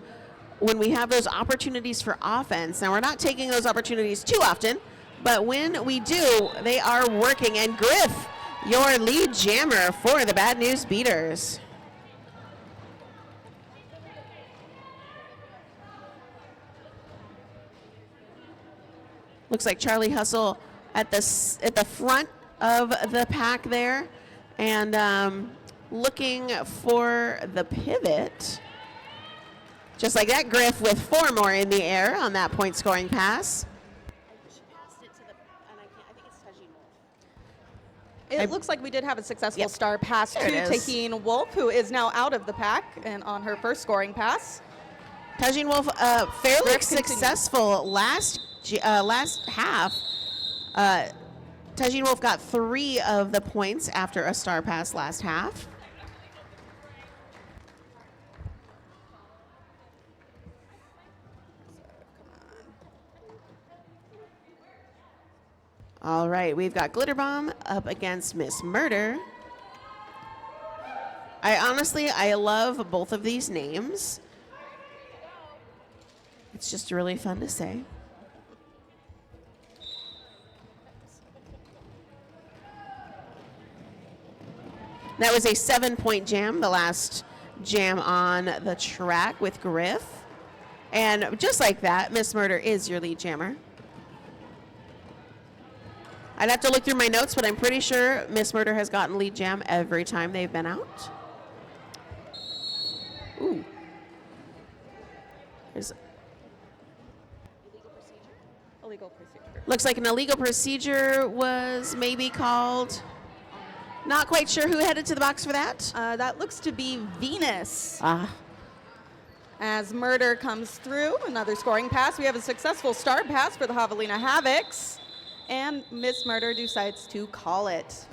when we have those opportunities for offense. Now, we're not taking those opportunities too often, but when we do, they are working. And Griff, your lead jammer for the Bad News Beaters. Looks like Charlie Hustle at the front of the pack there, and looking for the pivot. Just like that, Griff with 4 more in the air on that point scoring pass. It looks like we did have a successful Yep. star pass There to it is. Taheen Wolf, who is now out of the pack and on her first scoring pass. Tajin Wolf, fairly Griff continues. successful last half. Tajin Wolf got 3 of the points after a star pass last half. All right, we've got Glitter Bomb up against Miss Murder. I love both of these names. It's just really fun to say. That was a 7-point jam, the last jam on the track with Griff. And just like that, Miss Murder is your lead jammer. I'd have to look through my notes, but I'm pretty sure Miss Murder has gotten lead jam every time they've been out. Ooh. There's Illegal procedure. looks like an illegal procedure was maybe called. Not quite sure who headed to the box for that. That looks to be Venus. Ah, As Murder comes through, another scoring pass. We have a successful star pass for the Javelina Havocs. And Miss Murder decides to call it.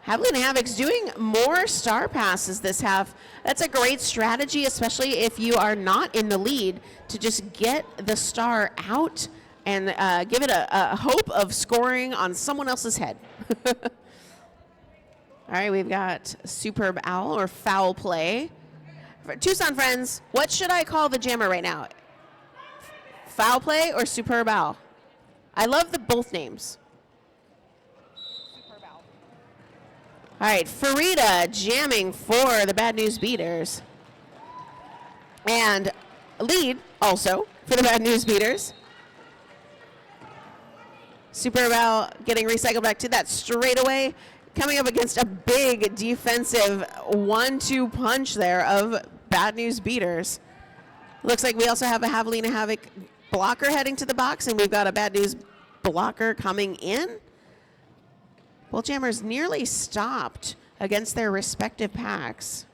Javelina Havoc's doing more star passes this half. That's a great strategy, especially if you are not in the lead, to just get the star out and give it a hope of scoring on someone else's head. All right, we've got Superb Owl or Foul Play. For Tucson friends, what should I call the jammer right now? Foul Play or Superb Owl? I love the both names. All right, Farida jamming for the Bad News Beaters. And lead also for the Bad News Beaters. Superb Owl getting recycled back to that straightaway, coming up against a big defensive 1-2 punch there of Bad News Beaters. Looks like we also have a Javelina Havoc blocker heading to the box, and we've got a Bad News blocker coming in. Both jammers nearly stopped against their respective packs.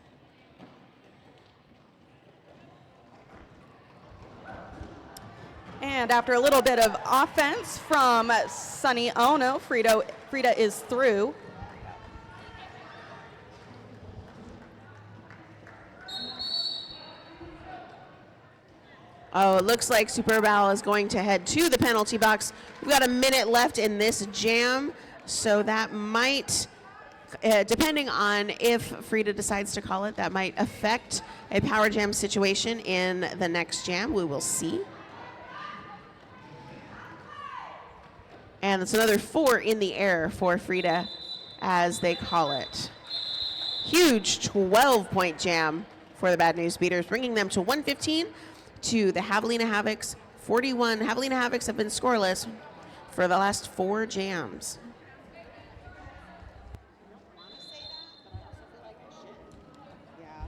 And after a little bit of offense from Sunny Ono, Frida is through. Oh, it looks like Superb Owl is going to head to the penalty box. We've got a minute left in this jam, so that might, depending on if Frida decides to call it, that might affect a power jam situation in the next jam. We will see. And it's another 4 in the air for Frida, as they call it. Huge 12-point jam for the Bad News Beaters, bringing them to 115 to the Javelina Havocs 41. Javelina Havocs have been scoreless for the last 4 jams.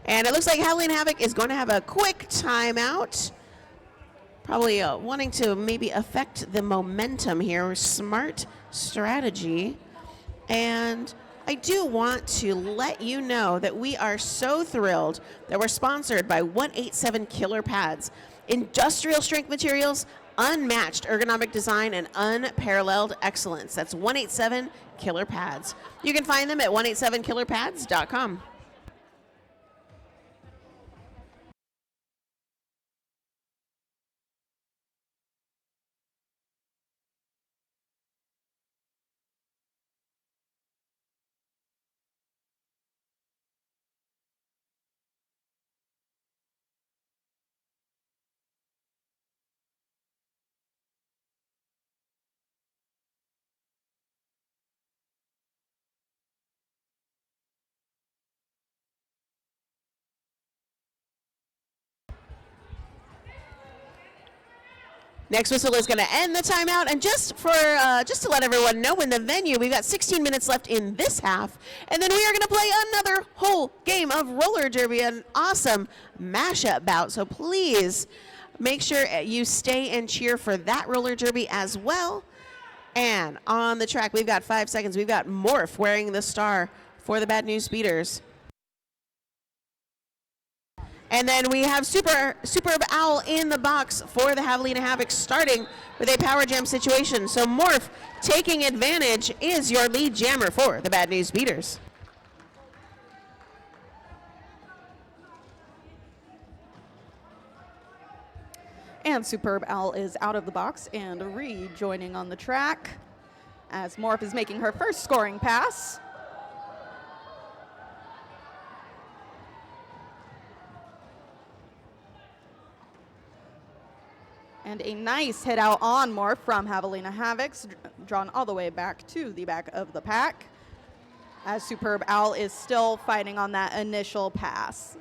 And it looks like Javelina Havoc is going to have a quick timeout. Probably wanting to maybe affect the momentum here. Smart strategy. And I do want to let you know that we are so thrilled that we're sponsored by 187 Killer Pads. Industrial strength materials, unmatched ergonomic design, and unparalleled excellence. That's 187 Killer Pads. You can find them at 187killerpads.com. Next whistle is going to end the timeout, and just to let everyone know, in the venue, we've got 16 minutes left in this half, and then we are going to play another whole game of roller derby, an awesome mashup bout. So please make sure you stay and cheer for that roller derby as well. And on the track, we've got 5 seconds. We've got Morph wearing the star for the Bad News Beaters. And then we have Superb Owl in the box for the Javelina Havoc, starting with a power jam situation. So Morph, taking advantage, is your lead jammer for the Bad News Beaters. And Superb Owl is out of the box and rejoining on the track as Morph is making her first scoring pass. And a nice hit out on Morph from Javelina Havocs, drawn all the way back to the back of the pack, as Superb Owl is still fighting on that initial pass.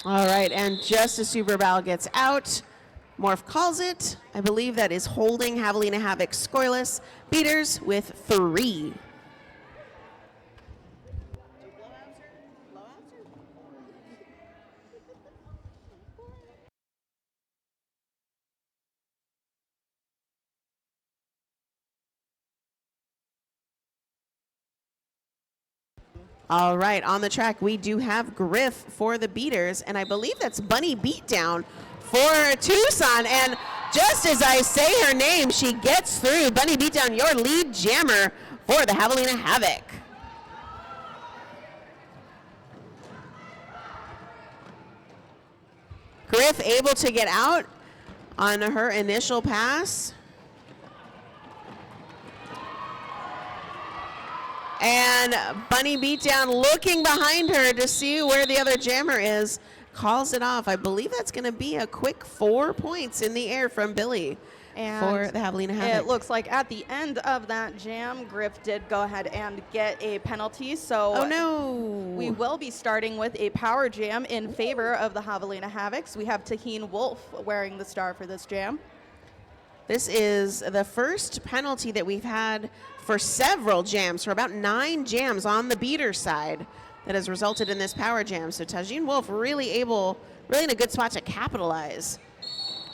All right, and just as Superb Owl gets out, Morph calls it. I believe that is holding Javelina Havoc scoreless. Beaters with 3. All right, on the track, we do have Griff for the Beaters, and I believe that's Bunny Beatdown for Tucson. And just as I say her name, she gets through. Bunny Beatdown, your lead jammer for the Javelina Havoc. Griff able to get out on her initial pass. And Bunny Beatdown looking behind her to see where the other jammer is, calls it off. I believe that's going to be a quick 4 points in the air from Billy for the Javelina Havoc. It looks like at the end of that jam, Griff did go ahead and get a penalty. So oh no! We will be starting with a power jam in favor of the Javelina Havocs. We have Taheen Wolf wearing the star for this jam. This is the first penalty that we've had for several jams, for about 9 jams on the beater side, that has resulted in this power jam. So Taheen Wolf really in a good spot to capitalize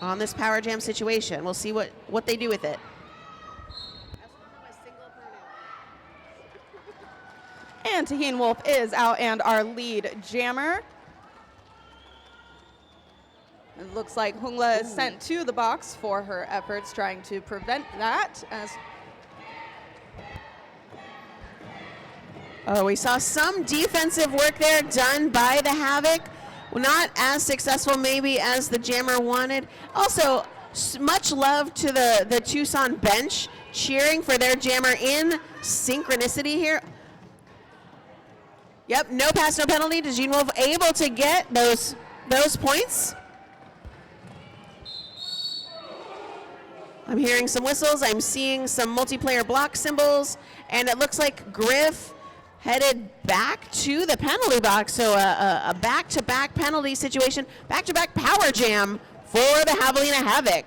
on this power jam situation. We'll see what they do with it. And Taheen Wolf is out and our lead jammer. It looks like Hungla is sent to the box for her efforts trying to prevent that. We saw some defensive work there done by the Havoc. Not as successful maybe as the jammer wanted. Also, much love to the Tucson bench cheering for their jammer in synchronicity here. Yep, no pass, no penalty. Taheen Wolf able to get those points. I'm hearing some whistles. I'm seeing some multiplayer block symbols, and it looks like Griff headed back to the penalty box. So a back-to-back penalty situation, back-to-back power jam for the Javelina Havoc.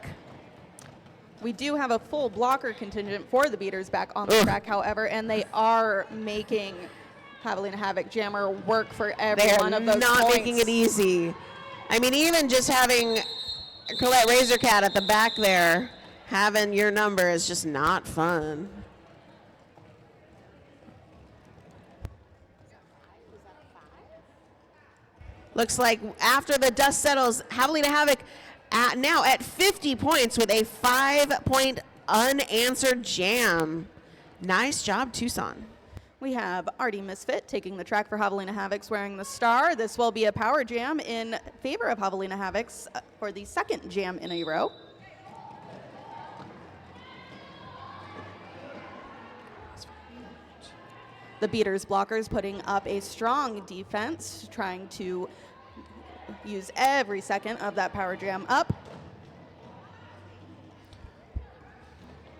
We do have a full blocker contingent for the beaters back on the track, however, and they are making Javelina Havoc jammer work for every one of those points. They're not making it easy. I mean, even just having Colette Razorcat at the back there, having your number is just not fun. Looks like after the dust settles, Javelina Havoc now at 50 points with a 5-point unanswered jam. Nice job, Tucson. We have Artie Misfit taking the track for Javelina Havocs wearing the star. This will be a power jam in favor of Javelina Havocs for the second jam in a row. The beaters blockers putting up a strong defense, trying to use every second of that power jam up.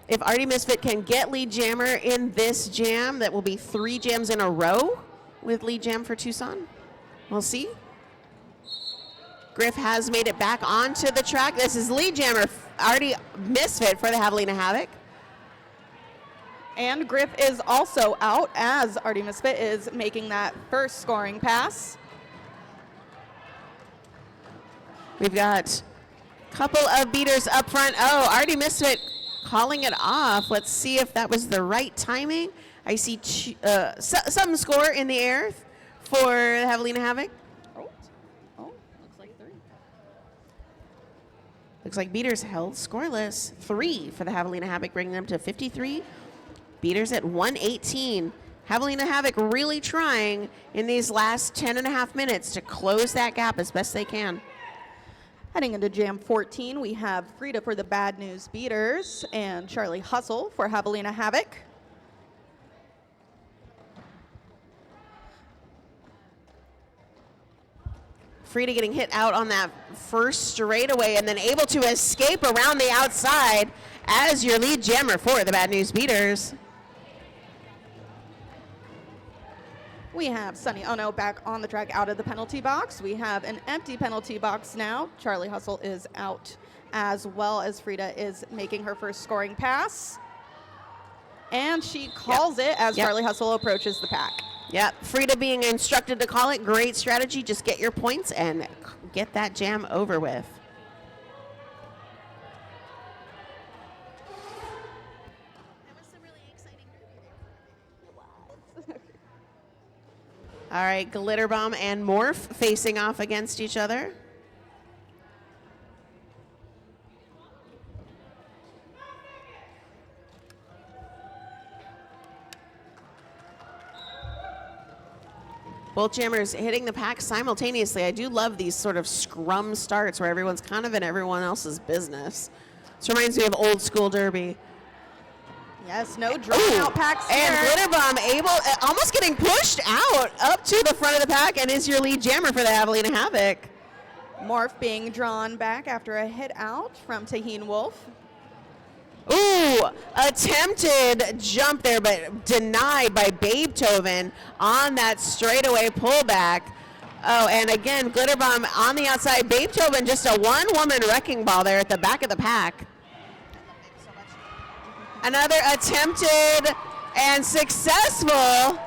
If Artie Misfit can get lead jammer in this jam, that will be 3 jams in a row. with lead jam for Tucson? We'll see. Griff has made it back onto the track. This is lead jammer, Artie Misfit for the Javelina Havoc. And Griff is also out as Artie Misfit is making that first scoring pass. We've got a couple of beaters up front. Oh, Artie Misfit calling it off. Let's see if that was the right timing. I see some score in the air for the Javelina Havoc. Looks like 3. Looks like beaters held scoreless. 3 for the Javelina Havoc, bringing them to 53. Beaters at 118. Javelina Havoc really trying in these last 10.5 minutes to close that gap as best they can. Heading into Jam 14, we have Frida for the Bad News Beaters and Charlie Hustle for Javelina Havoc. Frida getting hit out on that first straightaway and then able to escape around the outside as your lead jammer for the Bad News Beaters. We have Sunny Ono back on the track out of the penalty box. We have an empty penalty box now. Charlie Hustle is out as well as Frida is making her first scoring pass. And she calls it as Charlie Hustle approaches the pack. Yep, Frida being instructed to call it. Great strategy. Just get your points and get that jam over with. All right, Glitter Bomb and Morph facing off against each other. Both jammers hitting the pack simultaneously. I do love these sort of scrum starts where everyone's kind of in everyone else's business. This reminds me of old school derby. Yes, no drawn out packs here. And Glitter Bomb almost getting pushed out up to the front of the pack and is your lead jammer for the Javelina Havoc. Morph being drawn back after a hit out from Taheen Wolf. Ooh, attempted jump there, but denied by Beethoven on that straightaway pullback. Oh, and again, Glitter Bomb on the outside. Beethoven just a one-woman wrecking ball there at the back of the pack. Another attempted and successful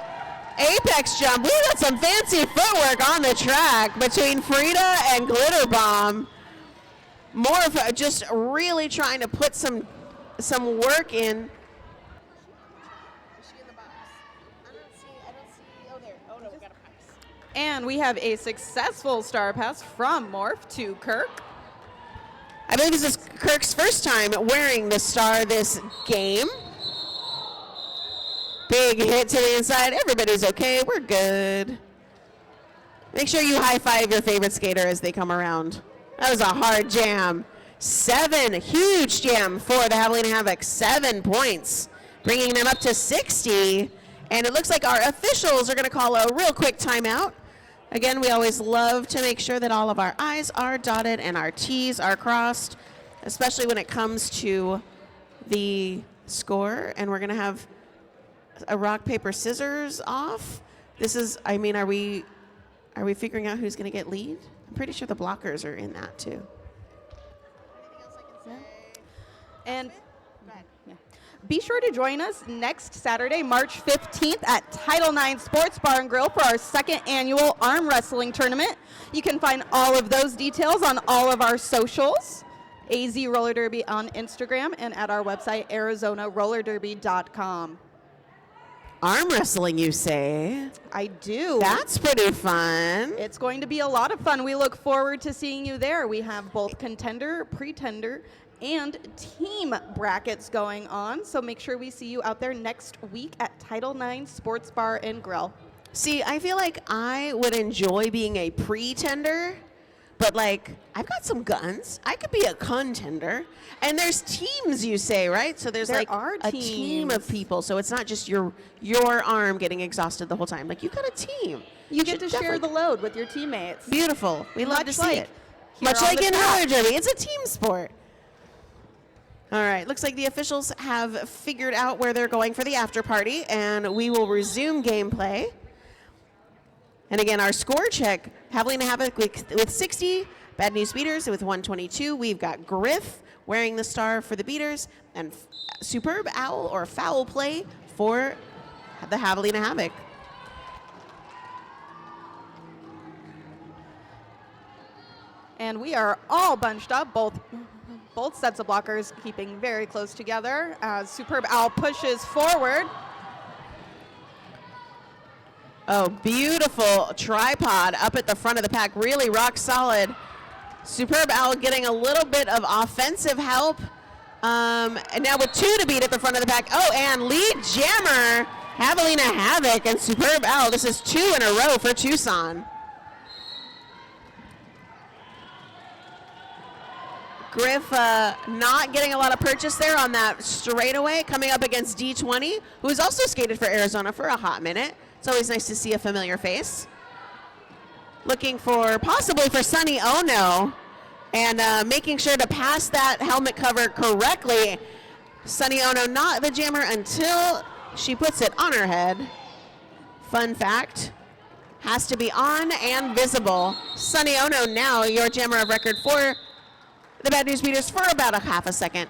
apex jump. We got some fancy footwork on the track between Frida and Glitter Bomb. Morph just really trying to put some work in. And we have a successful star pass from Morph to Kirk. I believe this is Kirk's first time wearing the star this game. Big hit to the inside. Everybody's okay. We're good. Make sure you high-five your favorite skater as they come around. That was a hard jam. 7, huge jam for the Javelina Havoc. 7 points, bringing them up to 60. And it looks like our officials are going to call a real quick timeout. Again, we always love to make sure that all of our I's are dotted and our T's are crossed, especially when it comes to the score. And we're going to have a rock, paper, scissors off. This is, I mean, are we figuring out who's going to get lead? I'm pretty sure the blockers are in that too. And be sure to join us next Saturday, March 15th at Title IX Sports Bar and Grill for our 2nd annual arm wrestling tournament. You can find all of those details on all of our socials, AZ Roller Derby on Instagram and at our website, ArizonaRollerDerby.com. Arm wrestling, you say? I do. That's pretty fun. It's going to be a lot of fun. We look forward to seeing you there. We have both contender, pretender, and team brackets going on. So make sure we see you out there next week at Title IX Sports Bar and Grill. See, I feel like I would enjoy being a pretender, but like, I've got some guns. I could be a contender. And there's teams, you say, right? So there's There like are a team of teams. people. So it's not just your arm getting exhausted the whole time. Like, you got a team. You get should to share the definitely- load with your teammates. Beautiful. We love to Much see like it. here Much on like the in track. roller derby. It's a team sport. All right, looks like the officials have figured out where they're going for the after party, and we will resume gameplay. And again, our score check, Javelina Havoc with 60, Bad News Beaters with 122. We've got Griff wearing the star for the Beaters, and Superb Owl or Foul Play for the Javelina Havoc. And we are all bunched up, both sets of blockers keeping very close together as Superb Owl pushes forward. Oh, beautiful tripod up at the front of the pack, really rock solid. Superb Owl getting a little bit of offensive help. And now with 2 to beat at the front of the pack. Oh, and lead jammer, Javelina Havoc and Superb Owl. This is 2 in a row for Tucson. Griff not getting a lot of purchase there on that straightaway, coming up against D20, who has also skated for Arizona for a hot minute. It's always nice to see a familiar face. Looking for, possibly for Sunny Ono, and making sure to pass that helmet cover correctly. Sunny Ono not the jammer until she puts it on her head. Fun fact, has to be on and visible. Sunny Ono now your jammer of record for the Bad News Beaters for about a half a second.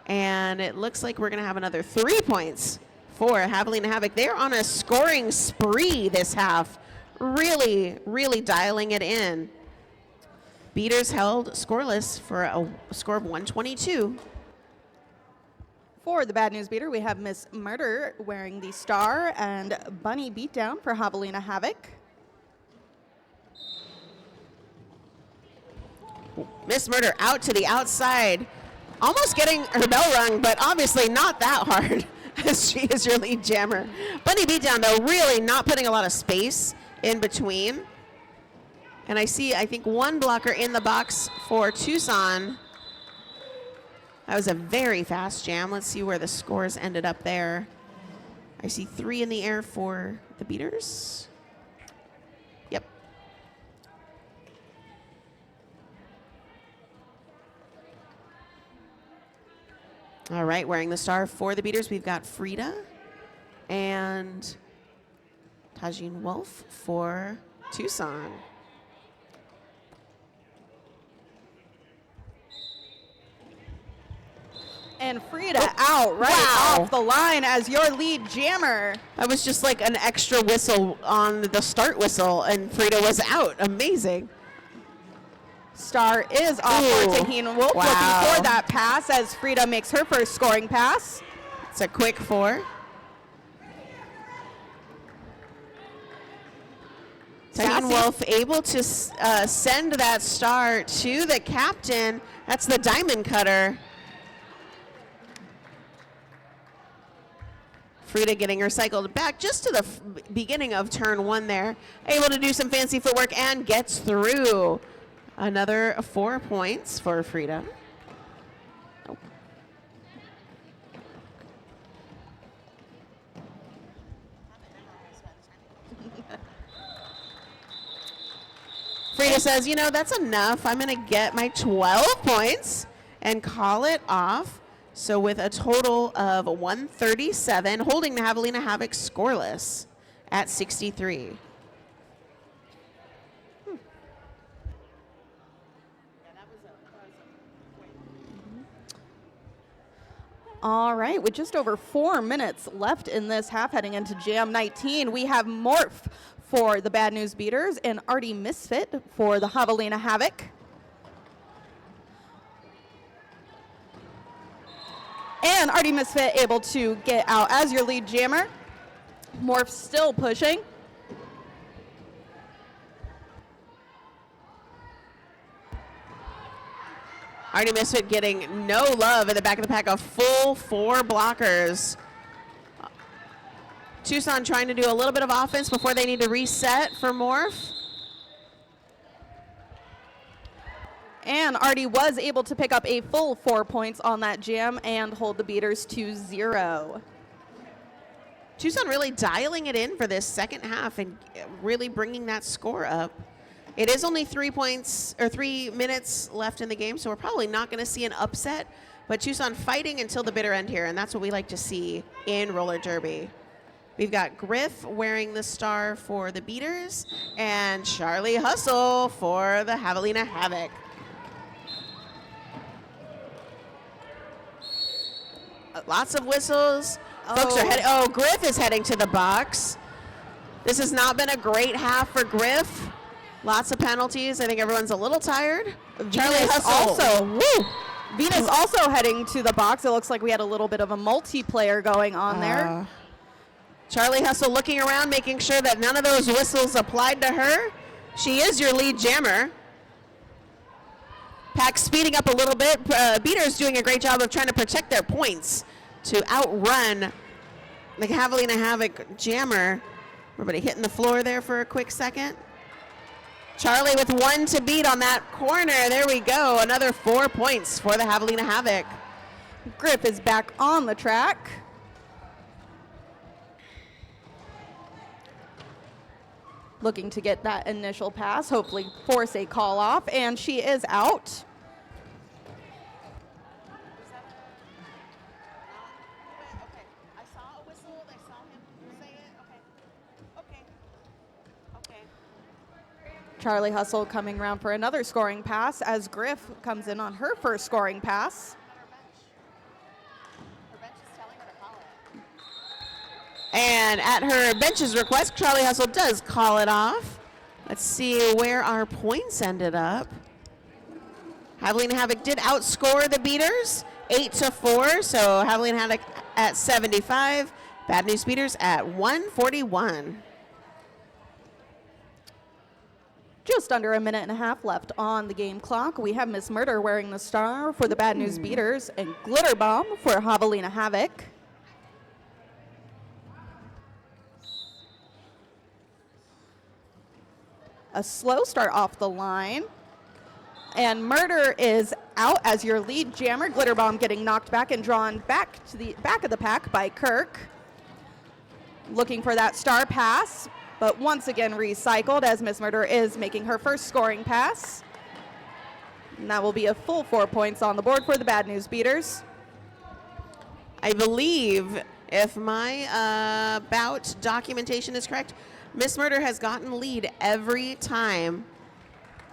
And it looks like we're gonna have another 3 points for Javelina Havoc. They're on a scoring spree this half. Really, really dialing it in. Beaters held scoreless for a score of 122. For the Bad News Beater, we have Miss Murder wearing the star and Bunny Beatdown for Javelina Havoc. Miss Murder out to the outside, almost getting her bell rung, but obviously not that hard as she is your lead jammer. Bunny Beatdown, though, really not putting a lot of space in between. And I see, I think, 1 blocker in the box for Tucson. That was a very fast jam. Let's see where the scores ended up there. I see 3 in the air for the Beaters. Yep. All right, wearing the star for the Beaters, we've got Frida and Tajin Wolf for Tucson. And Frida out right off the line as your lead jammer. That was just like an extra whistle on the start whistle, and Frida was out. Amazing. Star is off for Tajin Wolf, looking for that pass as Frida makes her first scoring pass. It's a quick 4. Tajin Wolf able to send that star to the captain. That's the diamond cutter. Frida getting her cycled back just to the beginning of turn 1 there. Able to do some fancy footwork and gets through. Another 4 points for Frida. Oh. Frida says, you know, that's enough. I'm going to get my 12 points and call it off. So with a total of 137, holding the Javelina Havoc scoreless at 63. All right, with just over 4 minutes left in this half heading into Jam 19, we have Morph for the Bad News Beaters and Artie Misfit for the Javelina Havoc. And Artie Misfit able to get out as your lead jammer. Morph still pushing. Artie Misfit getting no love in the back of the pack, a full 4 blockers. Tucson trying to do a little bit of offense before they need to reset for Morph. And Artie was able to pick up a full 4 points on that jam and hold the Beaters to 0. Tucson really dialing it in for this second half and really bringing that score up. It is only 3 points or 3 minutes left in the game, so we're probably not going to see an upset. But Tucson fighting until the bitter end here, and that's what we like to see in roller derby. We've got Griff wearing the star for the Beaters and Charlie Hustle for the Javelina Havoc. Lots of whistles. Folks are heading. Oh, Griff is heading to the box. This has not been a great half for Griff. Lots of penalties. I think everyone's a little tired. Charlie Hustle. Also, woo! Venus also heading to the box. It looks like we had a little bit of a multiplayer going on there. Charlie Hustle looking around, making sure that none of those whistles applied to her. She is your lead jammer. Pack speeding up a little bit. Beaters doing a great job of trying to protect their points to outrun the Javelina Havoc jammer. Everybody hitting the floor there for a quick second. Charlie with 1 to beat on that corner. There we go. Another 4 points for the Javelina Havoc. Griff is back on the track. Looking to get that initial pass, hopefully force a call off, and she is out. Charlie Hustle coming around for another scoring pass as Griff comes in on her first scoring pass. And at her bench's request, Charlie Hustle does call it off. Let's see where our points ended up. Javelina Havoc did outscore the Beaters 8-4, so Javelina Havoc at 75, Bad News Beaters at 141. Just under a minute and a half left on the game clock. We have Miss Murder wearing the star for the Bad News Beaters and Glitter Bomb for Javelina Havoc. A slow start off the line. And Murder is out as your lead jammer. Glitter Bomb getting knocked back and drawn back to the back of the pack by Kirk. Looking for that star pass, but once again recycled as Miss Murder is making her first scoring pass. And that will be a full 4 points on the board for the Bad News Beaters. I believe, if my bout documentation is correct, Miss Murder has gotten lead every time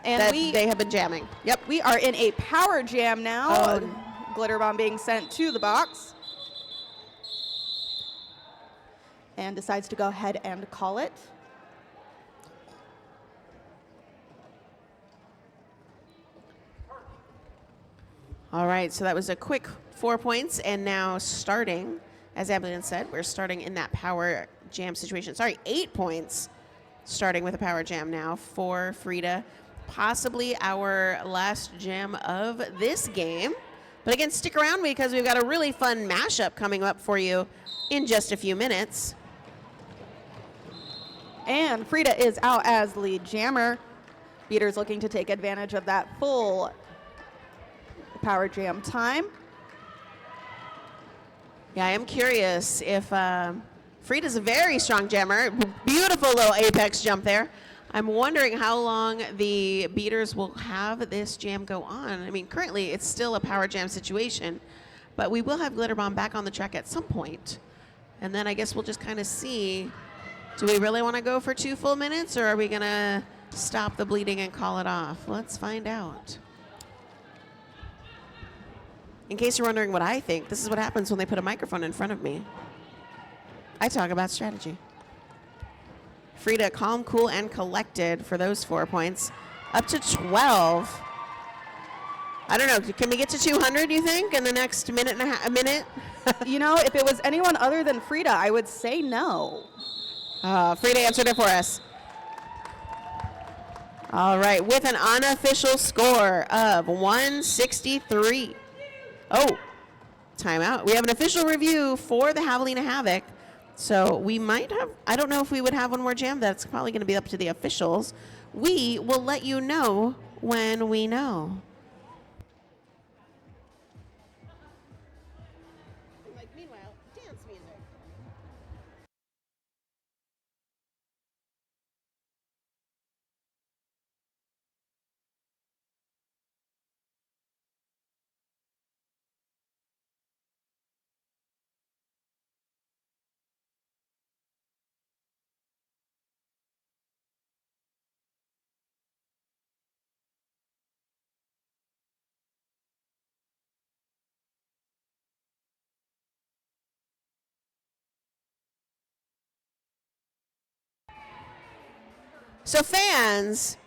And that they have been jamming. Yep. We are in a power jam now. Oh. Glitter Bomb being sent to the box. And decides to go ahead and call it. All right, so that was a quick 4 points, and now starting, as Evelyn said, we're starting in that power jam situation. Sorry, 8 points, starting with a power jam now for Frida. Possibly our last jam of this game. But again, stick around because we've got a really fun mashup coming up for you in just a few minutes. And Frida is out as lead jammer. Beaters looking to take advantage of that full power jam time. Yeah, I am curious if Frida's a very strong jammer. Beautiful little apex jump there. I'm wondering how long the Beaters will have this jam go on. I mean, currently it's still a power jam situation, but we will have Glitter Bomb back on the track at some point. And then I guess we'll just kind of see, do we really want to go for 2 full minutes, or are we going to stop the bleeding and call it off? Let's find out. In case you're wondering what I think, this is what happens when they put a microphone in front of me. I talk about strategy. Frida, calm, cool, and collected for those 4 points. Up to 12. I don't know. Can we get to 200, you think, in the next minute and a minute? You know, if it was anyone other than Frida, I would say no. Frida answered it for us. All right, with an unofficial score of 163. Oh, timeout. We have an official review for the Javelina Havoc. So we might have, I don't know if we would have one more jam. That's probably going to be up to the officials. We will let you know when we know. So fans,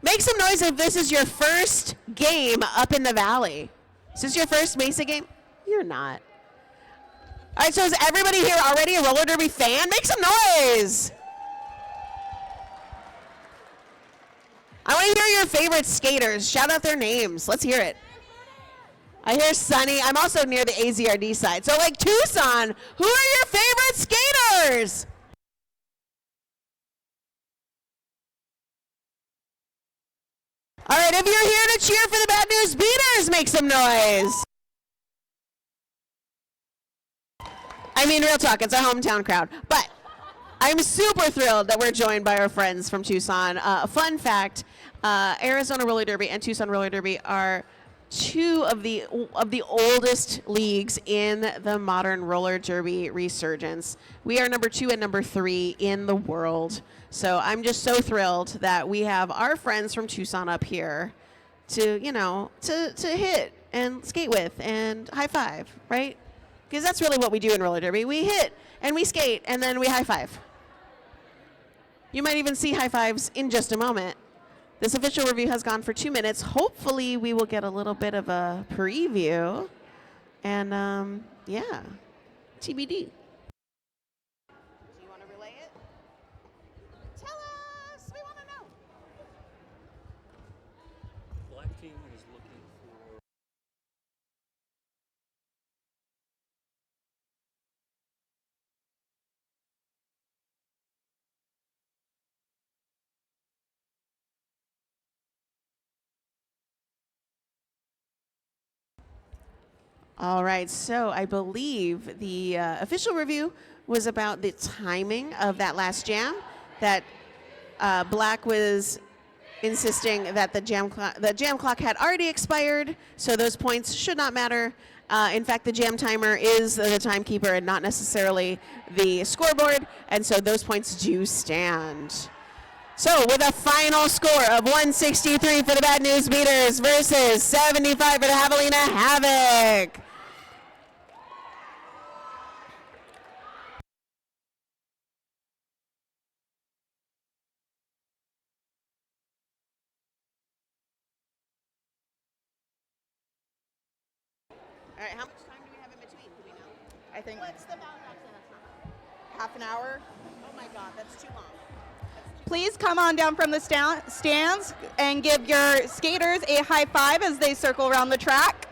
make some noise if this is your first game up in the valley. Is this your first Mesa game? You're not. All right, so is everybody here already a roller derby fan? Make some noise. I want to hear your favorite skaters. Shout out their names. Let's hear it. I hear Sunny. I'm also near the AZRD side. So like Tucson, who are your favorite skaters? All right, if you're here to cheer for the Bad News Beaters, make some noise. I mean, real talk, it's a hometown crowd. But I'm super thrilled that we're joined by our friends from Tucson. Fun fact, Arizona Roller Derby and Tucson Roller Derby are two of the oldest leagues in the modern roller derby resurgence. We are number 2 and number 3 in the world. So I'm just so thrilled that we have our friends from Tucson up here to, you know, to hit and skate with and high five, right? Because that's really what we do in roller derby. We hit and we skate and then we high five. You might even see high fives in just a moment. This official review has gone for 2 minutes. Hopefully we will get a little bit of a preview. And yeah, TBD. Do you want to relay it? Tell us, we want to know. Black team is looking for All right, so I believe the official review was about the timing of that last jam, that Black was insisting that the jam clock had already expired, so those points should not matter. In fact, the jam timer is the timekeeper and not necessarily the scoreboard, and so those points do stand. So with a final score of 163 for the Bad News Beaters versus 75 for the Javelina Havoc. All right, how much time do we have in between? Do we know? I think What's the bound? Actually, that's not. half an hour. Oh my God, that's too long. Please come on down from the stands and give your skaters a high five as they circle around the track.